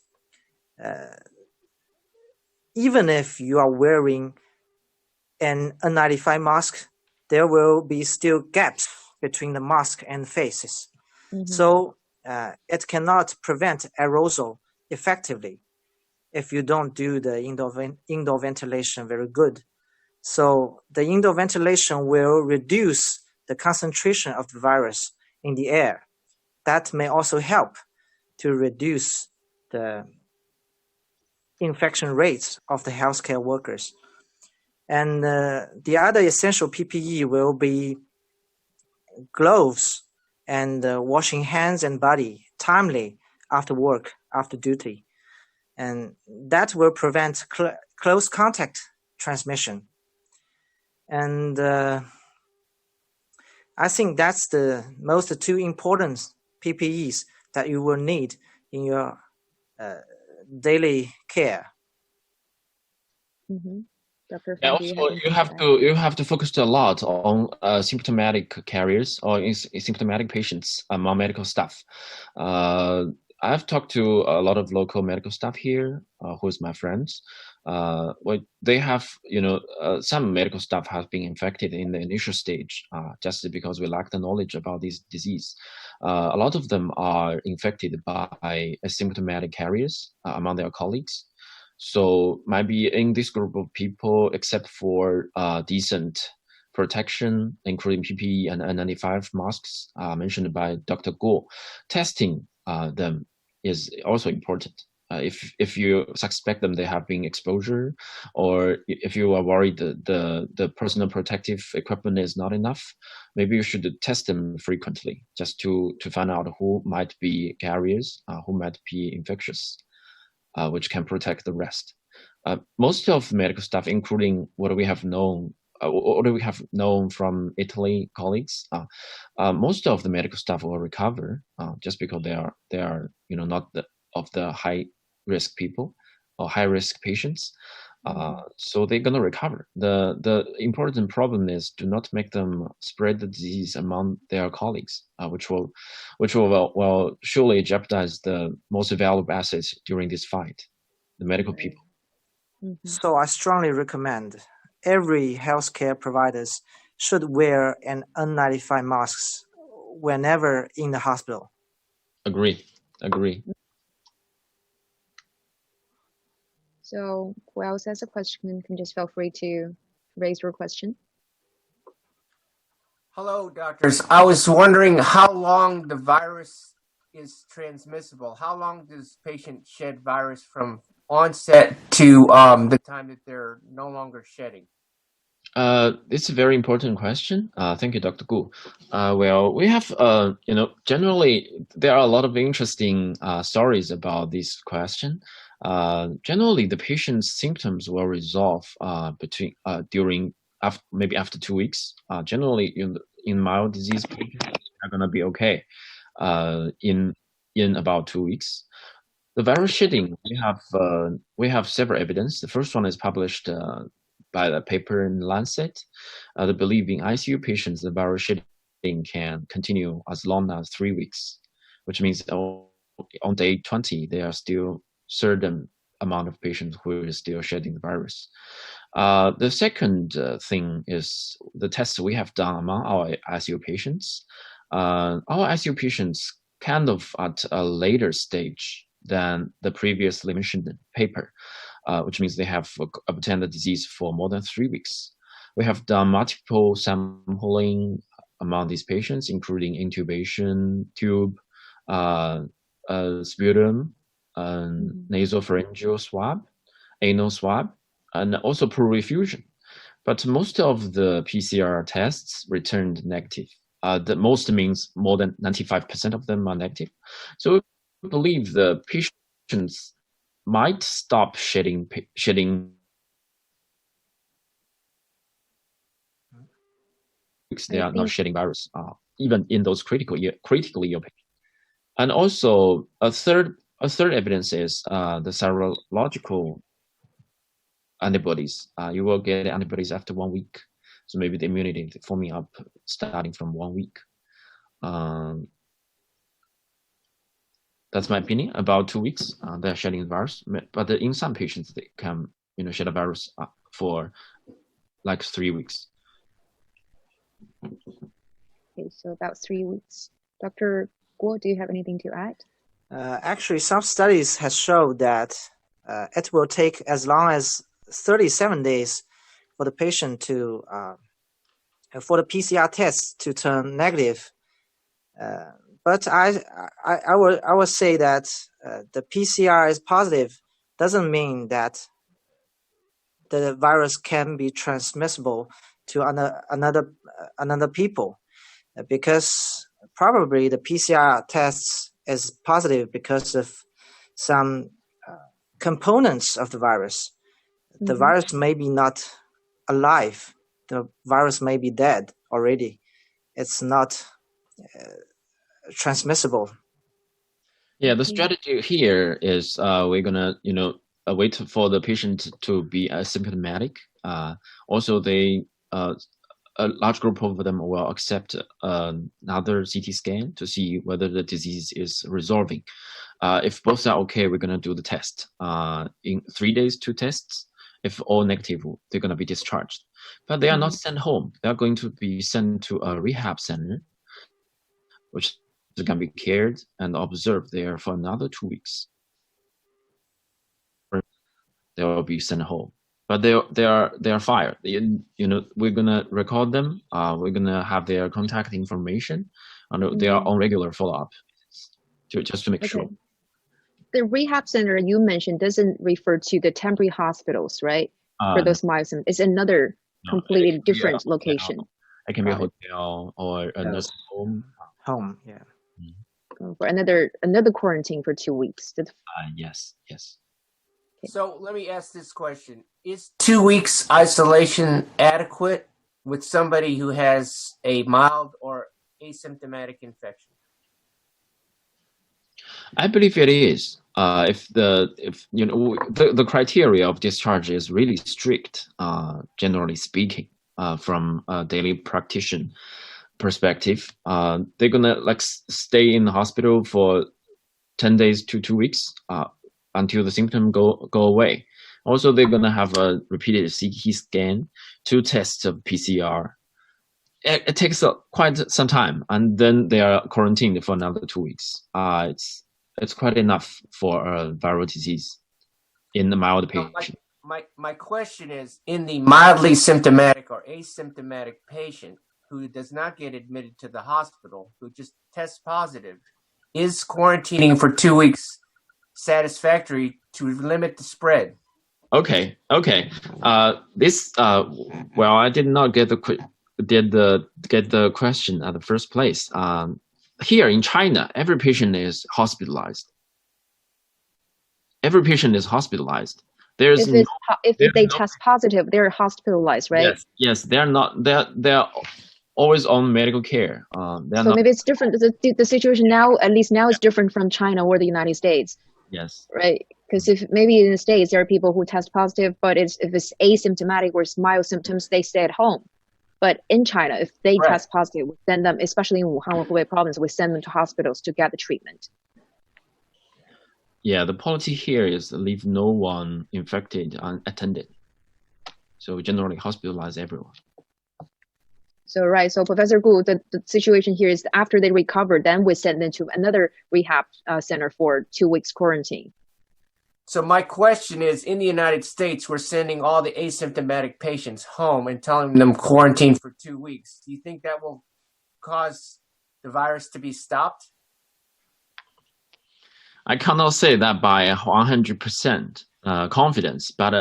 even if you are wearing an N95 mask, there will be still gaps between the mask and faces. So it cannot prevent aerosol effectively if you don't do the indoor ventilation very good. So the indoor ventilation will reduce the concentration of the virus in the air. That may also help to reduce the infection rates of the healthcare workers. And the other essential PPE will be gloves and washing hands and body timely after work, after duty. And that will prevent close contact transmission. And I think that's the most two important PPEs that you will need in your daily care. Yeah, also, you have to focus a lot on symptomatic carriers or symptomatic patients among medical staff. I've talked to a lot of local medical staff here, who's my friends. They have, some medical staff have been infected in the initial stage, just because we lack the knowledge about this disease. A lot of them are infected by asymptomatic carriers among their colleagues. So maybe in this group of people, except for decent protection, including PPE and N95 masks mentioned by Dr. Guo, testing them is also important. If you suspect them, they have been exposure, or if you are worried the personal protective equipment is not enough, maybe you should test them frequently just to find out who might be carriers, who might be infectious, which can protect the rest. Most of medical staff, including what we have known what do we have known from Italy colleagues? Most of the medical staff will recover just because they are not of the high risk people or high risk patients. So they're gonna recover. The important problem is do not make them spread the disease among their colleagues, which will surely jeopardize the most valuable assets during this fight, the medical people. So I strongly recommend every healthcare providers should wear an N95 masks whenever in the hospital. Agree. So who else has a question can just feel free to raise your question. Hello, doctors. I was wondering how long the virus is transmissible. How long does patient shed virus from onset to the time that they're no longer shedding? It's a very important question. Thank you, Dr. Gu. Well, we have, generally, there are a lot of interesting stories about this question. Generally, the patient's symptoms will resolve maybe after 2 weeks. Generally, in mild disease, patients are gonna be okay in about 2 weeks. The virus shedding, we have several evidence. The first one is published by the paper in Lancet. They believe in ICU patients, the virus shedding can continue as long as 3 weeks, which means on day 20, there are still certain amount of patients who are still shedding the virus. The second thing is the tests we have done among our ICU patients. Our ICU patients kind of at a later stage than the previously mentioned paper, which means they have obtained the disease for more than 3 weeks. We have done multiple sampling among these patients, including intubation, tube, sputum, nasopharyngeal swab, anal swab, and also perfusion. But most of the PCR tests returned negative. The most means more than 95% of them are negative. So we believe the patients might stop shedding. They are not shedding virus, even in those critically ill patients. And also a third evidence is the serological antibodies. You will get antibodies after 1 week. So maybe the immunity is forming up starting from 1 week. That's my opinion. About 2 weeks, they're shedding the virus. But in some patients, they can shed a virus for like 3 weeks. Okay, so about 3 weeks. Dr. Guo, do you have anything to add? Actually, some studies have shown that it will take as long as 37 days for the patient to for the PCR test to turn negative. But I would say that the PCR is positive doesn't mean that the virus can be transmissible to another people, because probably the PCR tests is positive because of some components of the virus. The virus may be not alive. The virus may be dead already. It's not transmissible. Yeah, the strategy here is we're gonna wait for the patient to be asymptomatic. Also, a large group of them will accept another CT scan to see whether the disease is resolving. If both are okay, we're gonna do the test. In 3 days, 2 tests. If all negative, they're gonna be discharged. But they are not sent home. They are going to be sent to a rehab center, which is gonna be cared and observed there for another 2 weeks. They will be sent home. But they are fired. We're gonna record them. We're gonna have their contact information, and they are on regular follow-up, just to make sure. The rehab center you mentioned doesn't refer to the temporary hospitals, right? For those mild, it's another completely different location. It can be a hotel or a nursing home. Home, yeah. For another quarantine for 2 weeks. Yes. So let me ask this question. Is 2 weeks isolation adequate with somebody who has a mild or asymptomatic infection? I believe it is. If the criteria of discharge is really strict, generally speaking, from a daily practitioner perspective, they're gonna like stay in the hospital for 10 days to 2 weeks until the symptoms go away. Also, they're gonna have a repeated CT scan, 2 tests of PCR. It takes quite some time, and then they are quarantined for another 2 weeks. It's quite enough for a viral disease in the mild patient. My question is, in the mildly symptomatic or asymptomatic patient who does not get admitted to the hospital, who just tests positive, is quarantining for 2 weeks satisfactory to limit the spread? Okay. This well, I did not get the question at the first place. Here in China, every patient is hospitalized. Every patient is hospitalized. There's if they test positive, they're hospitalized, right? Yes. They're not. They're always on medical care. So maybe it's different. The situation now, at least now, is different from China or the United States. Yes. Right. Because if maybe in the States there are people who test positive, but if it's asymptomatic or it's mild symptoms, they stay at home. But in China, if they test positive, we send them, especially in Wuhan, Hubei province, we send them to hospitals to get the treatment. Yeah, the policy here is to leave no one infected unattended. So we generally hospitalize everyone. So so Professor Gu, the situation here is after they recover, then we send them to another rehab center for 2 weeks quarantine. So my question is, in the United States, we're sending all the asymptomatic patients home and telling them quarantine for 2 weeks. Do you think that will cause the virus to be stopped? I cannot say that by 100% confidence, but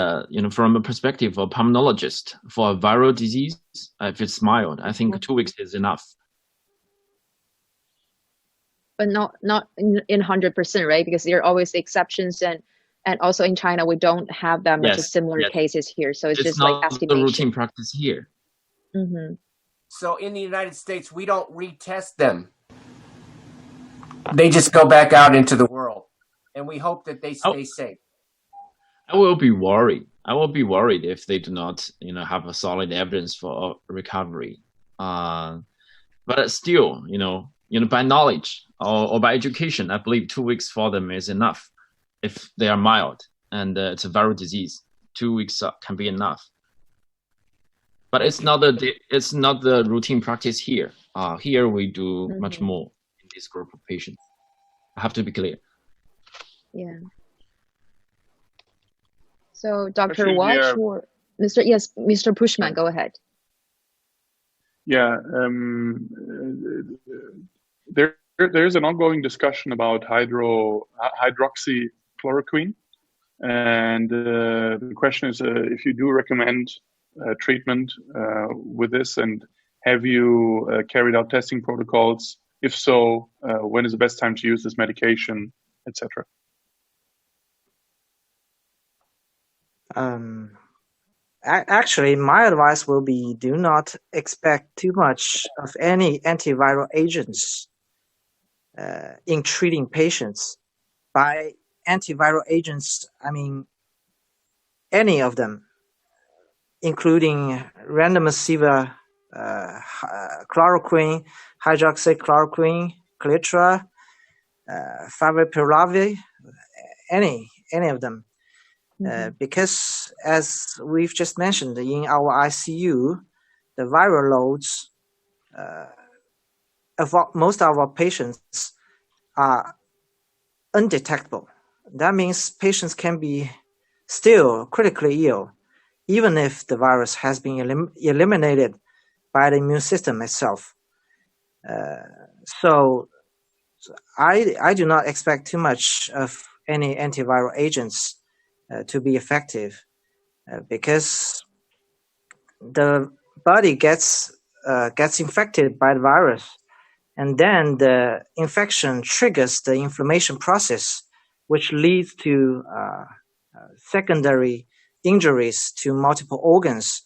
from a perspective of pulmonologist, for a viral disease, if it's mild, I think 2 weeks is enough. But not in 100%, right? Because there are always exceptions, and also in China, we don't have that much similar cases here. So it's just like estimation. The routine practice here. Mm-hmm. So in the United States, we don't retest them. They just go back out into the world, and we hope that they stay safe. I will be worried. If they do not, have a solid evidence for recovery. But still, by knowledge or by education, I believe 2 weeks for them is enough. If they are mild and it's a viral disease, 2 weeks can be enough. But it's not the routine practice here. Here we do much more in this group of patients. I have to be clear. Yeah. So Dr. Watch or Mr. Pushman, go ahead. Yeah, there's an ongoing discussion about hydroxychloroquine, and the question is if you do recommend treatment with this, and have you carried out testing protocols? If so, when is the best time to use this medication, etc.? Actually, my advice will be do not expect too much of any antiviral agents in treating patients. By antiviral agents, I mean any of them, including remdesivir, chloroquine, hydroxychloroquine, Clitra, favipiravir, any of them. Because as we've just mentioned, in our ICU, the viral loads of most of our patients are undetectable. That means patients can be still critically ill, even if the virus has been eliminated by the immune system itself. So I do not expect too much of any antiviral agents to be effective, because the body gets infected by the virus, and then the infection triggers the inflammation process, which leads to secondary injuries to multiple organs.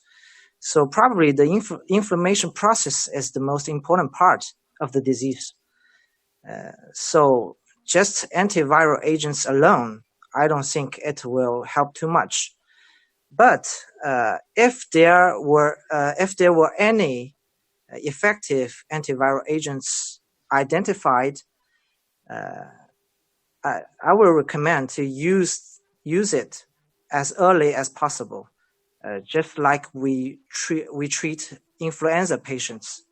So probably the inflammation process is the most important part of the disease. So just antiviral agents alone, I don't think it will help too much. But if there were any effective antiviral agents identified, I will recommend to use it as early as possible, just like we treat influenza patients,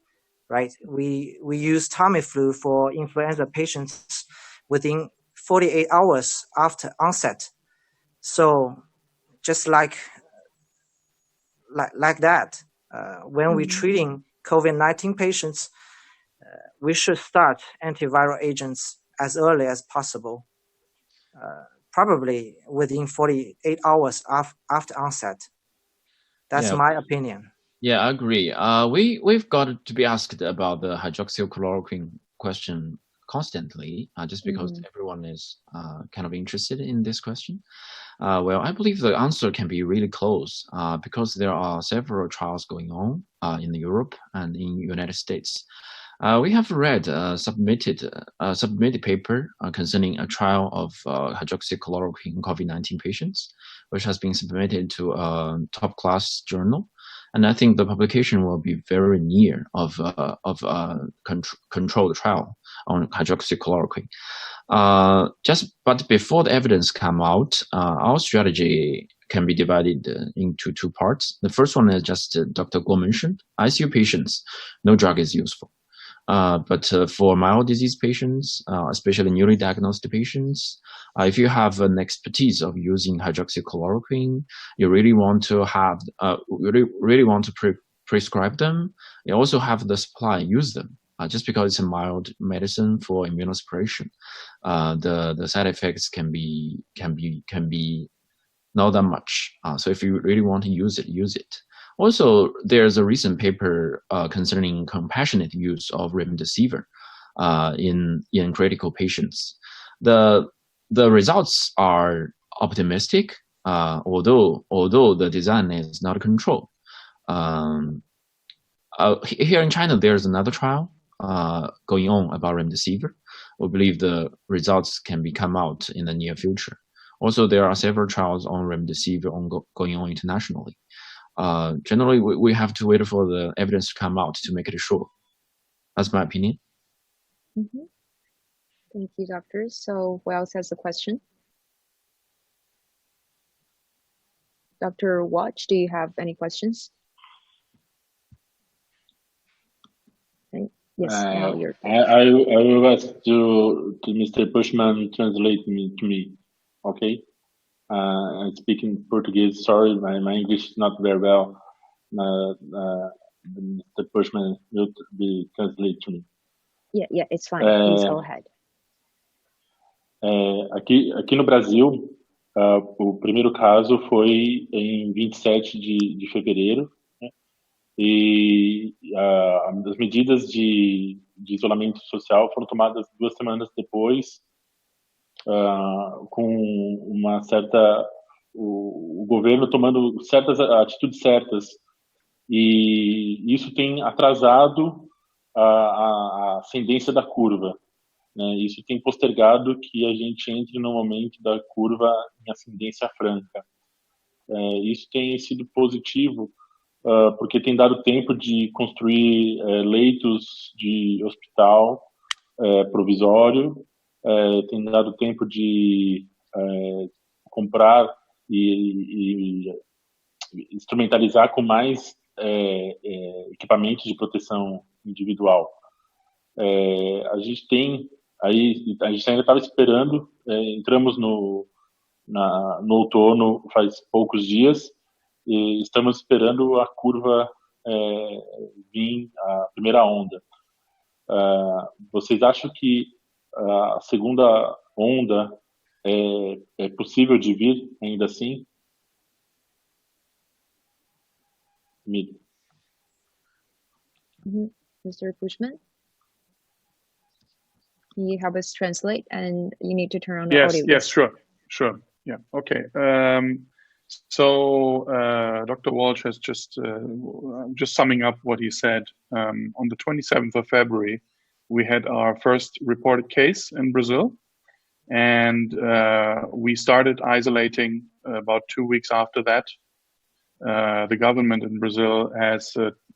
right? We use Tamiflu for influenza patients within 48 hours after onset. So just like that, when we're treating COVID-19 patients, we should start antiviral agents as early as possible, probably within 48 hours after onset. That's my opinion. Yeah, I agree. We've got to be asked about the hydroxychloroquine question constantly, just because everyone is kind of interested in this question. Well, I believe the answer can be really close because there are several trials going on in Europe and in the United States. We have read submitted paper concerning a trial of hydroxychloroquine in COVID-19 patients, which has been submitted to a top-class journal. And I think the publication will be very near of a controlled trial on hydroxychloroquine. But before the evidence come out, our strategy can be divided into two parts. The first one is just Dr. Guo mentioned, ICU patients, no drug is useful. But for mild disease patients, especially newly diagnosed patients, if you have an expertise of using hydroxychloroquine, you really want to have, really want to prescribe them. You also have the supply, use them. Just because it's a mild medicine for immunosuppression, the side effects can be not that much. So if you really want to use it, use it. Also, there's a recent paper concerning compassionate use of remdesivir in critical patients. The results are optimistic, although the design is not controlled. Here in China, there's another trial going on about remdesivir. We believe the results can come out in the near future. Also, there are several trials on remdesivir going on internationally. Generally, we have to wait for the evidence to come out to make it sure. That's my opinion. Thank you, doctor. So who else has a question? Dr. Watch, do you have any questions? Okay. Yes, now you're. I will ask to Mr. Bushman translate to me. Okay. I speak in Portuguese. Sorry, my English is not very well. Mr. Bushman will be translate to me. Yeah, it's fine. Please go ahead. Aqui no Brasil, o primeiro caso foi em 27 de fevereiro, né? E as medidas de isolamento social foram tomadas 2 semanas depois, com uma certa, o governo tomando certas atitudes certas, e isso tem atrasado a ascendência da curva, né? Isso tem postergado que a gente entre no momento da curva em ascendência franca. Isso tem sido positivo, porque tem dado tempo de construir leitos de hospital provisório, tem dado tempo de comprar e instrumentalizar com mais equipamentos de proteção individual. A gente ainda estava esperando, entramos no outono faz poucos dias e estamos esperando a curva vir, a primeira onda. Vocês acham que a segunda onda é possível de vir ainda assim? Mr. Bushman, can you help us translate? And you need to turn on the audio. Yes, sure. Yeah, okay. So Dr. Walsh has just summing up what he said. On the 27th of February, we had our first reported case in Brazil, and we started isolating about 2 weeks after that. The government in Brazil has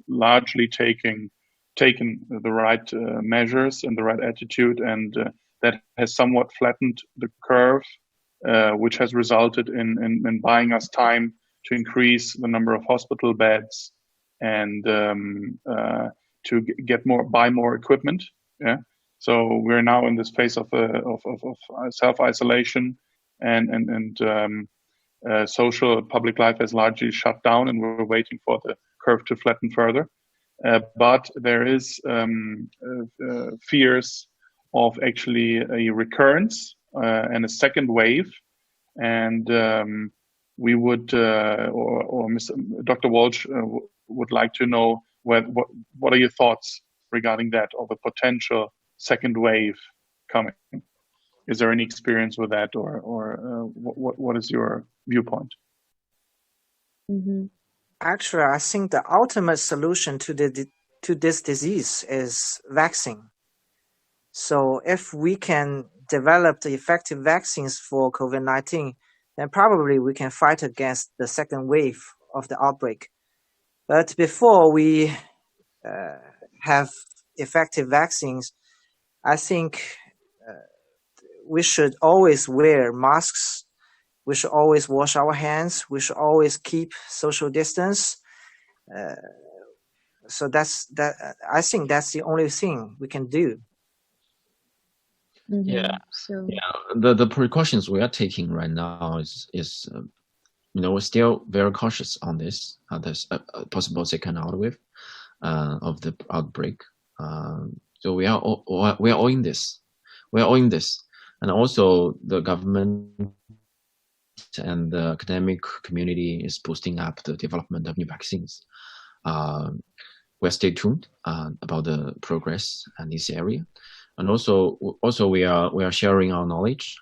largely taken the right measures and the right attitude, and that has somewhat flattened the curve, which has resulted in buying us time to increase the number of hospital beds and to buy more equipment. Yeah. So we're now in this phase of self-isolation, and social public life has largely shut down, and we're waiting for the curve to flatten further. But there is fears of actually a recurrence and a second wave, and we would, or Dr. Walsh would like to know what are your thoughts regarding that, of a potential second wave coming? Is there any experience with that, or what is your viewpoint? Mm-hmm. Actually, I think the ultimate solution to this disease is vaccine. So if we can develop the effective vaccines for COVID-19, then probably we can fight against the second wave of the outbreak. But before we have effective vaccines, I think we should always wear masks. We should always wash our hands. We should always keep social distance. So I think that's the only thing we can do. Mm-hmm. Yeah. So The precautions we are taking right now is we're still very cautious on this possible second outwave of the outbreak. So we are all in this. We are all in this, and also the government and the academic community is boosting up the development of new vaccines. We'll stay tuned about the progress in this area, and also we are sharing our knowledge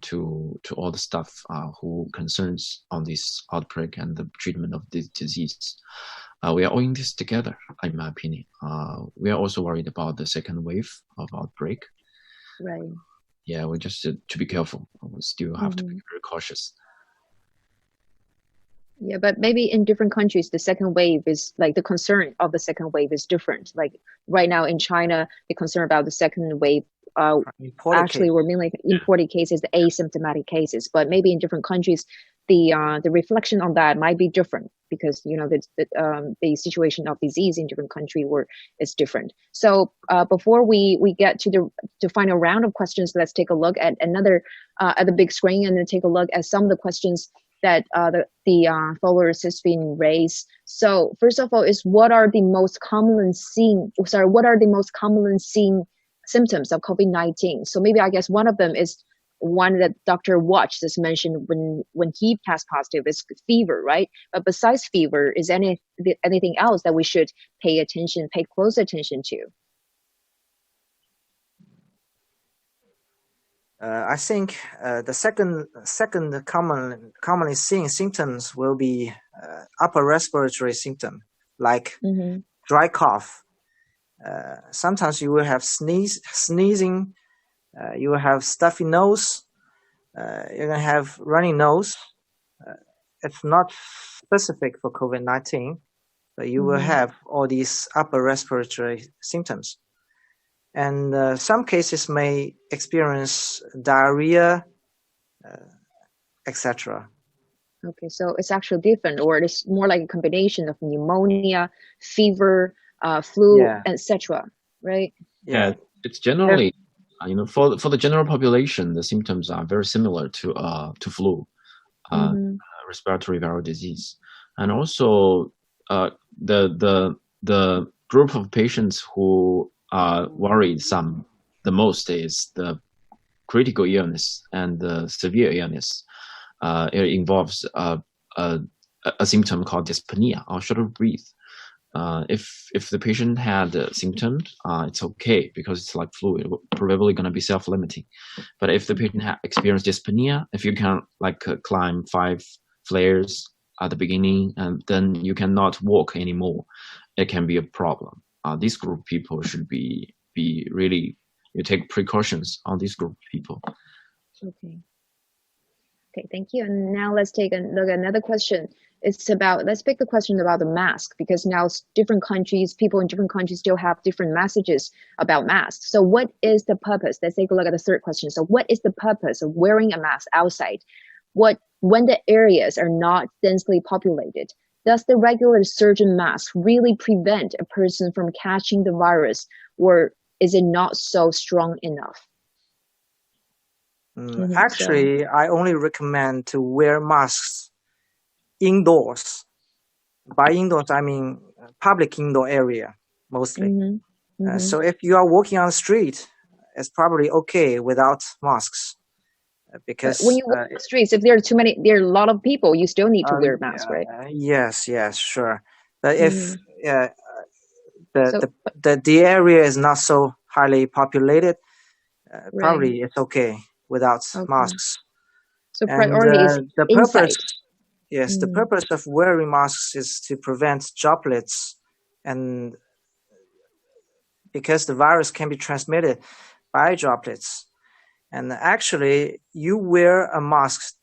to all the staff who concerns on this outbreak and the treatment of this disease. We are all in this together, in my opinion. We are also worried about the second wave of outbreak. right. Yeah, we just to be careful. We still have to be very cautious. Yeah, but maybe in different countries, the second wave is like the concern of the second wave is different. Like right now in China, the concern about the second wave actually were mainly imported cases, the asymptomatic cases. But maybe in different countries, the reflection on that might be different because the situation of disease in different countries is different. So before we get to the final round of questions, let's take a look at another at the big screen and then take a look at some of the questions that the followers has been raised. So first of all, is what are the most commonly seen symptoms of COVID-19? So maybe I guess one of them is one that Dr. Watch just mentioned when he passed positive is fever, right? But besides fever, is anything else that we should pay close attention to? I think the second commonly seen symptoms will be upper respiratory symptom, like dry cough. Sometimes you will have sneezing, you will have stuffy nose, you're gonna have runny nose. It's not specific for COVID-19, but you will have all these upper respiratory symptoms. And some cases may experience diarrhea, etc. Okay, so it's actually different, or it's more like a combination of pneumonia, fever, flu, etc. Right? Yeah, it's generally, for the general population, the symptoms are very similar to flu, respiratory viral disease, and also the group of patients who are worried the most is the critical illness and the severe illness. It involves a symptom called dyspnea or shorter breath. If the patient had a symptom, it's okay because it's like flu. It's probably going to be self-limiting. But if the patient experienced dyspnea, if you can climb flares at the beginning, and then you cannot walk anymore, it can be a problem. This group of people should be really, you take precautions on this group of people. Okay. Okay, thank you. And now let's take a look at another question. It's about, let's pick the question about the mask, because now different countries, people in different countries still have different messages about masks. So what is the purpose? Let's take a look at the third question. So what is the purpose of wearing a mask outside? When the areas are not densely populated, does the regular surgeon mask really prevent a person from catching the virus, or is it not so strong enough? Actually, I only recommend to wear masks indoors. By indoors, I mean public indoor area mostly. So if you are walking on the street, it's probably okay without masks. Because when you walk the streets, if there are a lot of people, you still need to wear a mask, right? Yes, sure. But if the area is not so highly populated, probably it's okay without masks. So priority is the inside. purpose, yes, the purpose of wearing masks is to prevent droplets, and because the virus can be transmitted by droplets. And actually, you wear a mask.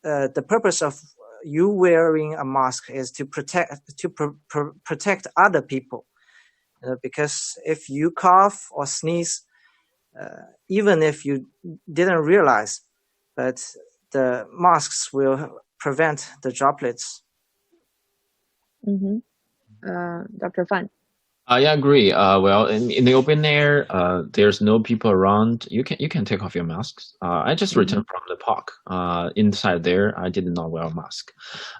The purpose of you wearing a mask is to protect other people, because if you cough or sneeze, even if you didn't realize, but the masks will prevent the droplets. Dr. Fan. I agree. Well, in the open air, there's no people around. You can take off your masks. I just returned from the park. Inside there, I did not wear a mask.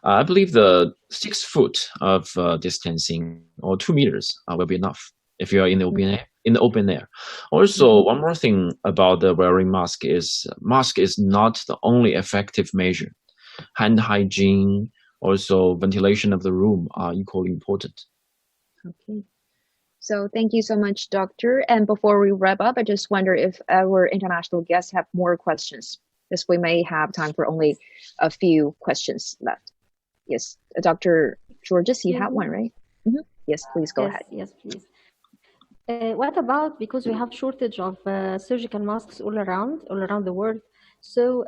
I believe the 6 foot of distancing or 2 meters will be enough if you are in the open air. Also, one more thing about the wearing mask is not the only effective measure. Hand hygiene, also ventilation of the room are equally important. Okay. So thank you so much, Doctor. And before we wrap up, I just wonder if our international guests have more questions. This we may have time for only a few questions left. Yes, Dr. Georges, you have one, right? Yes, please go ahead. Yes, please. What about, because we have shortage of surgical masks all around the world. So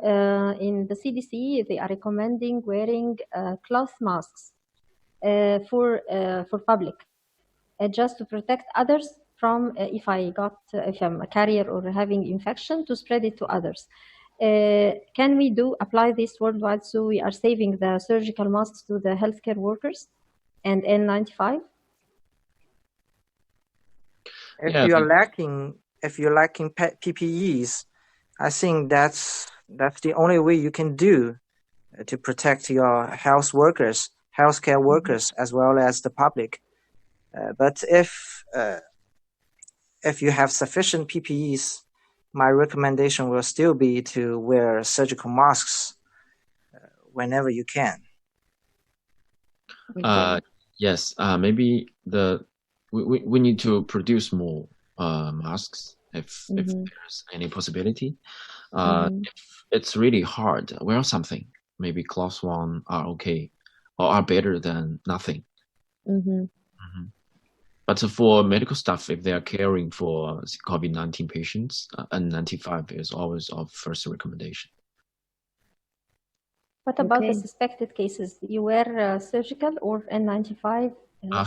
in the CDC, they are recommending wearing cloth masks for public. Just to protect others from if I'm a carrier or having infection, to spread it to others. Can we apply this worldwide, so we are saving the surgical masks to the healthcare workers and N95? If you're lacking PPEs, I think that's the only way you can do to protect your healthcare workers, as well as the public. But if you have sufficient PPEs, my recommendation will still be to wear surgical masks whenever you can. Yes, maybe we need to produce more masks if there's any possibility. If it's really hard, wear something. Maybe cloth one are okay or are better than nothing. But for medical staff, if they are caring for COVID-19 patients, N95 is always our first recommendation. What about the suspected cases? You wear surgical or N95,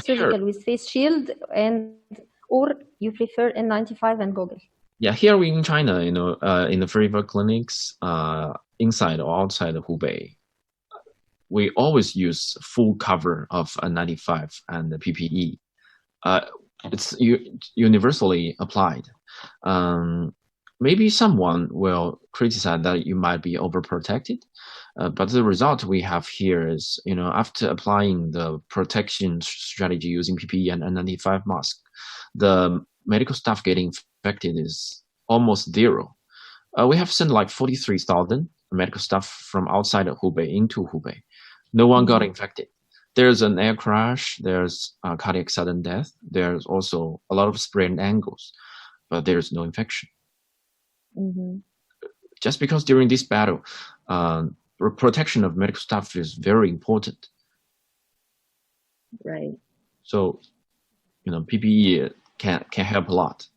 surgical with face shield, or you prefer N95 and goggles? Yeah, here in China, in the fever clinics, inside or outside of Hubei, we always use full cover of N95 and the PPE. It's universally applied. Maybe someone will criticize that you might be overprotected, but the result we have here is, after applying the protection strategy using PPE and N95 mask, the medical staff getting infected is almost zero. We have sent like 43,000 medical staff from outside of Hubei into Hubei. No one got infected. There's an air crash, there's a cardiac sudden death, there's also a lot of sprained ankles, but there's no infection. Just because during this battle, protection of medical staff is very important. Right. So, PPE can help a lot.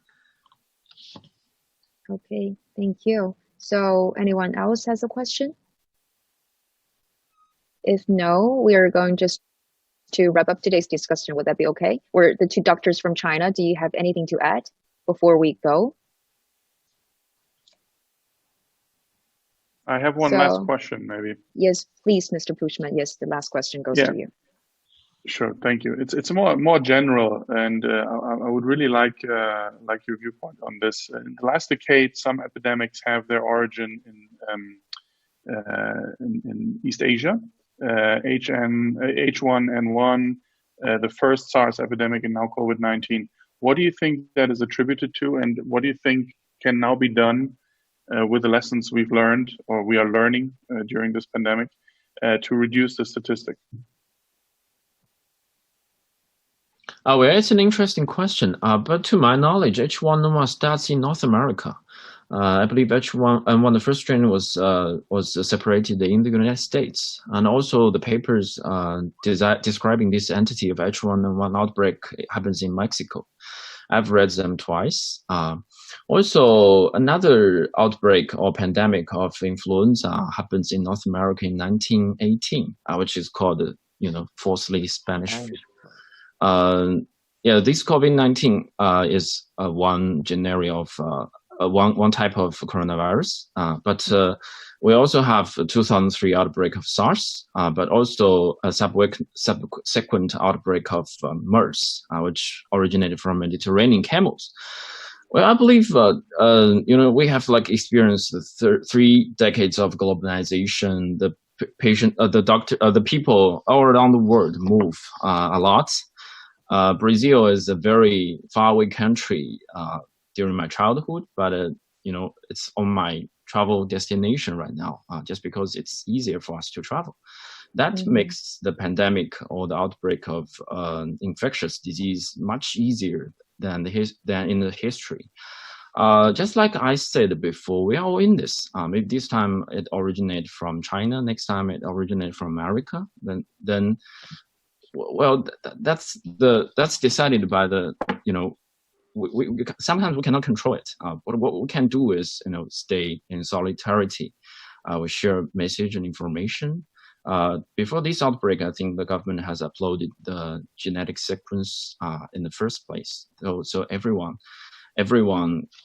Okay, thank you. So anyone else has a question? If no, we are going just to wrap up today's discussion. Would that be okay? Or the two doctors from China, do you have anything to add before we go? I have one last question, maybe. Yes, please, Mr. Pushman. Yes, the last question goes to you. Sure, thank you. It's more general, and I would really like your viewpoint on this. In the last decade, some epidemics have their origin in East Asia. H1N1, the first SARS epidemic, and now COVID-19. What do you think that is attributed to, and what do you think can now be done with the lessons we've learned or we are learning during this pandemic to reduce the statistic? Well, it's an interesting question, but to my knowledge, H1N1 starts in North America. I believe H1N1, the first strain was separated in the United States, and also the papers describing this entity of H1N1 outbreak happens in Mexico. I've read them twice. Also, another outbreak or pandemic of influenza happens in North America in 1918, which is called, falsely Spanish flu. This COVID-19 is one generic of one type of coronavirus, but we also have a 2003 outbreak of SARS, but also a subsequent outbreak of MERS, which originated from Mediterranean camels. Well, I believe we have experienced 3 decades of globalization. The people all around the world move a lot. Brazil is a very faraway country during my childhood, but it's on my travel destination right now, just because it's easier for us to travel. That makes the pandemic or the outbreak of infectious disease much easier than in the history. Just like I said before, we are all in this. Maybe this time it originated from China, next time it originated from America. Then well, that's decided by the we sometimes we cannot control it. But what we can do is stay in solidarity. We share message and information. Before this outbreak, I think the government has uploaded the genetic sequence in the first place. So everyone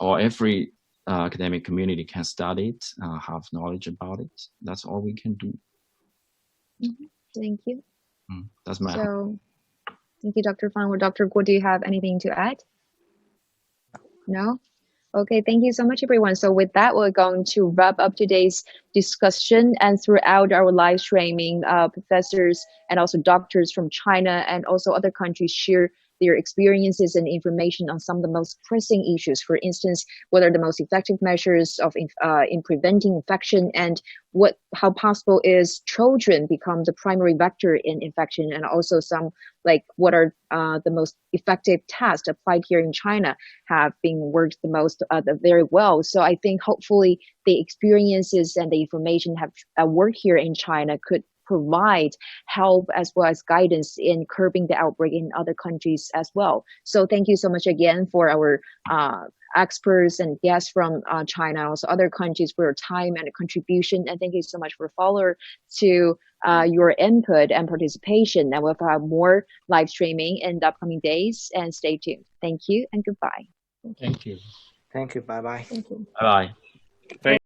or every academic community can study it, have knowledge about it. That's all we can do. Thank you. That's my. So, thank you, Dr. Fan. Or Dr. Guo, do you have anything to add? No? Okay, thank you so much, everyone. So with that, we're going to wrap up today's discussion, and throughout our live streaming, professors and also doctors from China and also other countries share their experiences and information on some of the most pressing issues. For instance, what are the most effective measures of in preventing infection, and how possible is children become the primary vector in infection, and also some what are the most effective tests applied here in China have been worked the most very well. So I think hopefully the experiences and the information have worked here in China could provide help as well as guidance in curbing the outbreak in other countries as well. So thank you so much again for our experts and guests from China, also other countries, for your time and contribution. And thank you so much for follow to your input and participation. And we'll have more live streaming in the upcoming days, and stay tuned. Thank you and goodbye. Thank you. Thank you. Bye-bye. Bye-bye.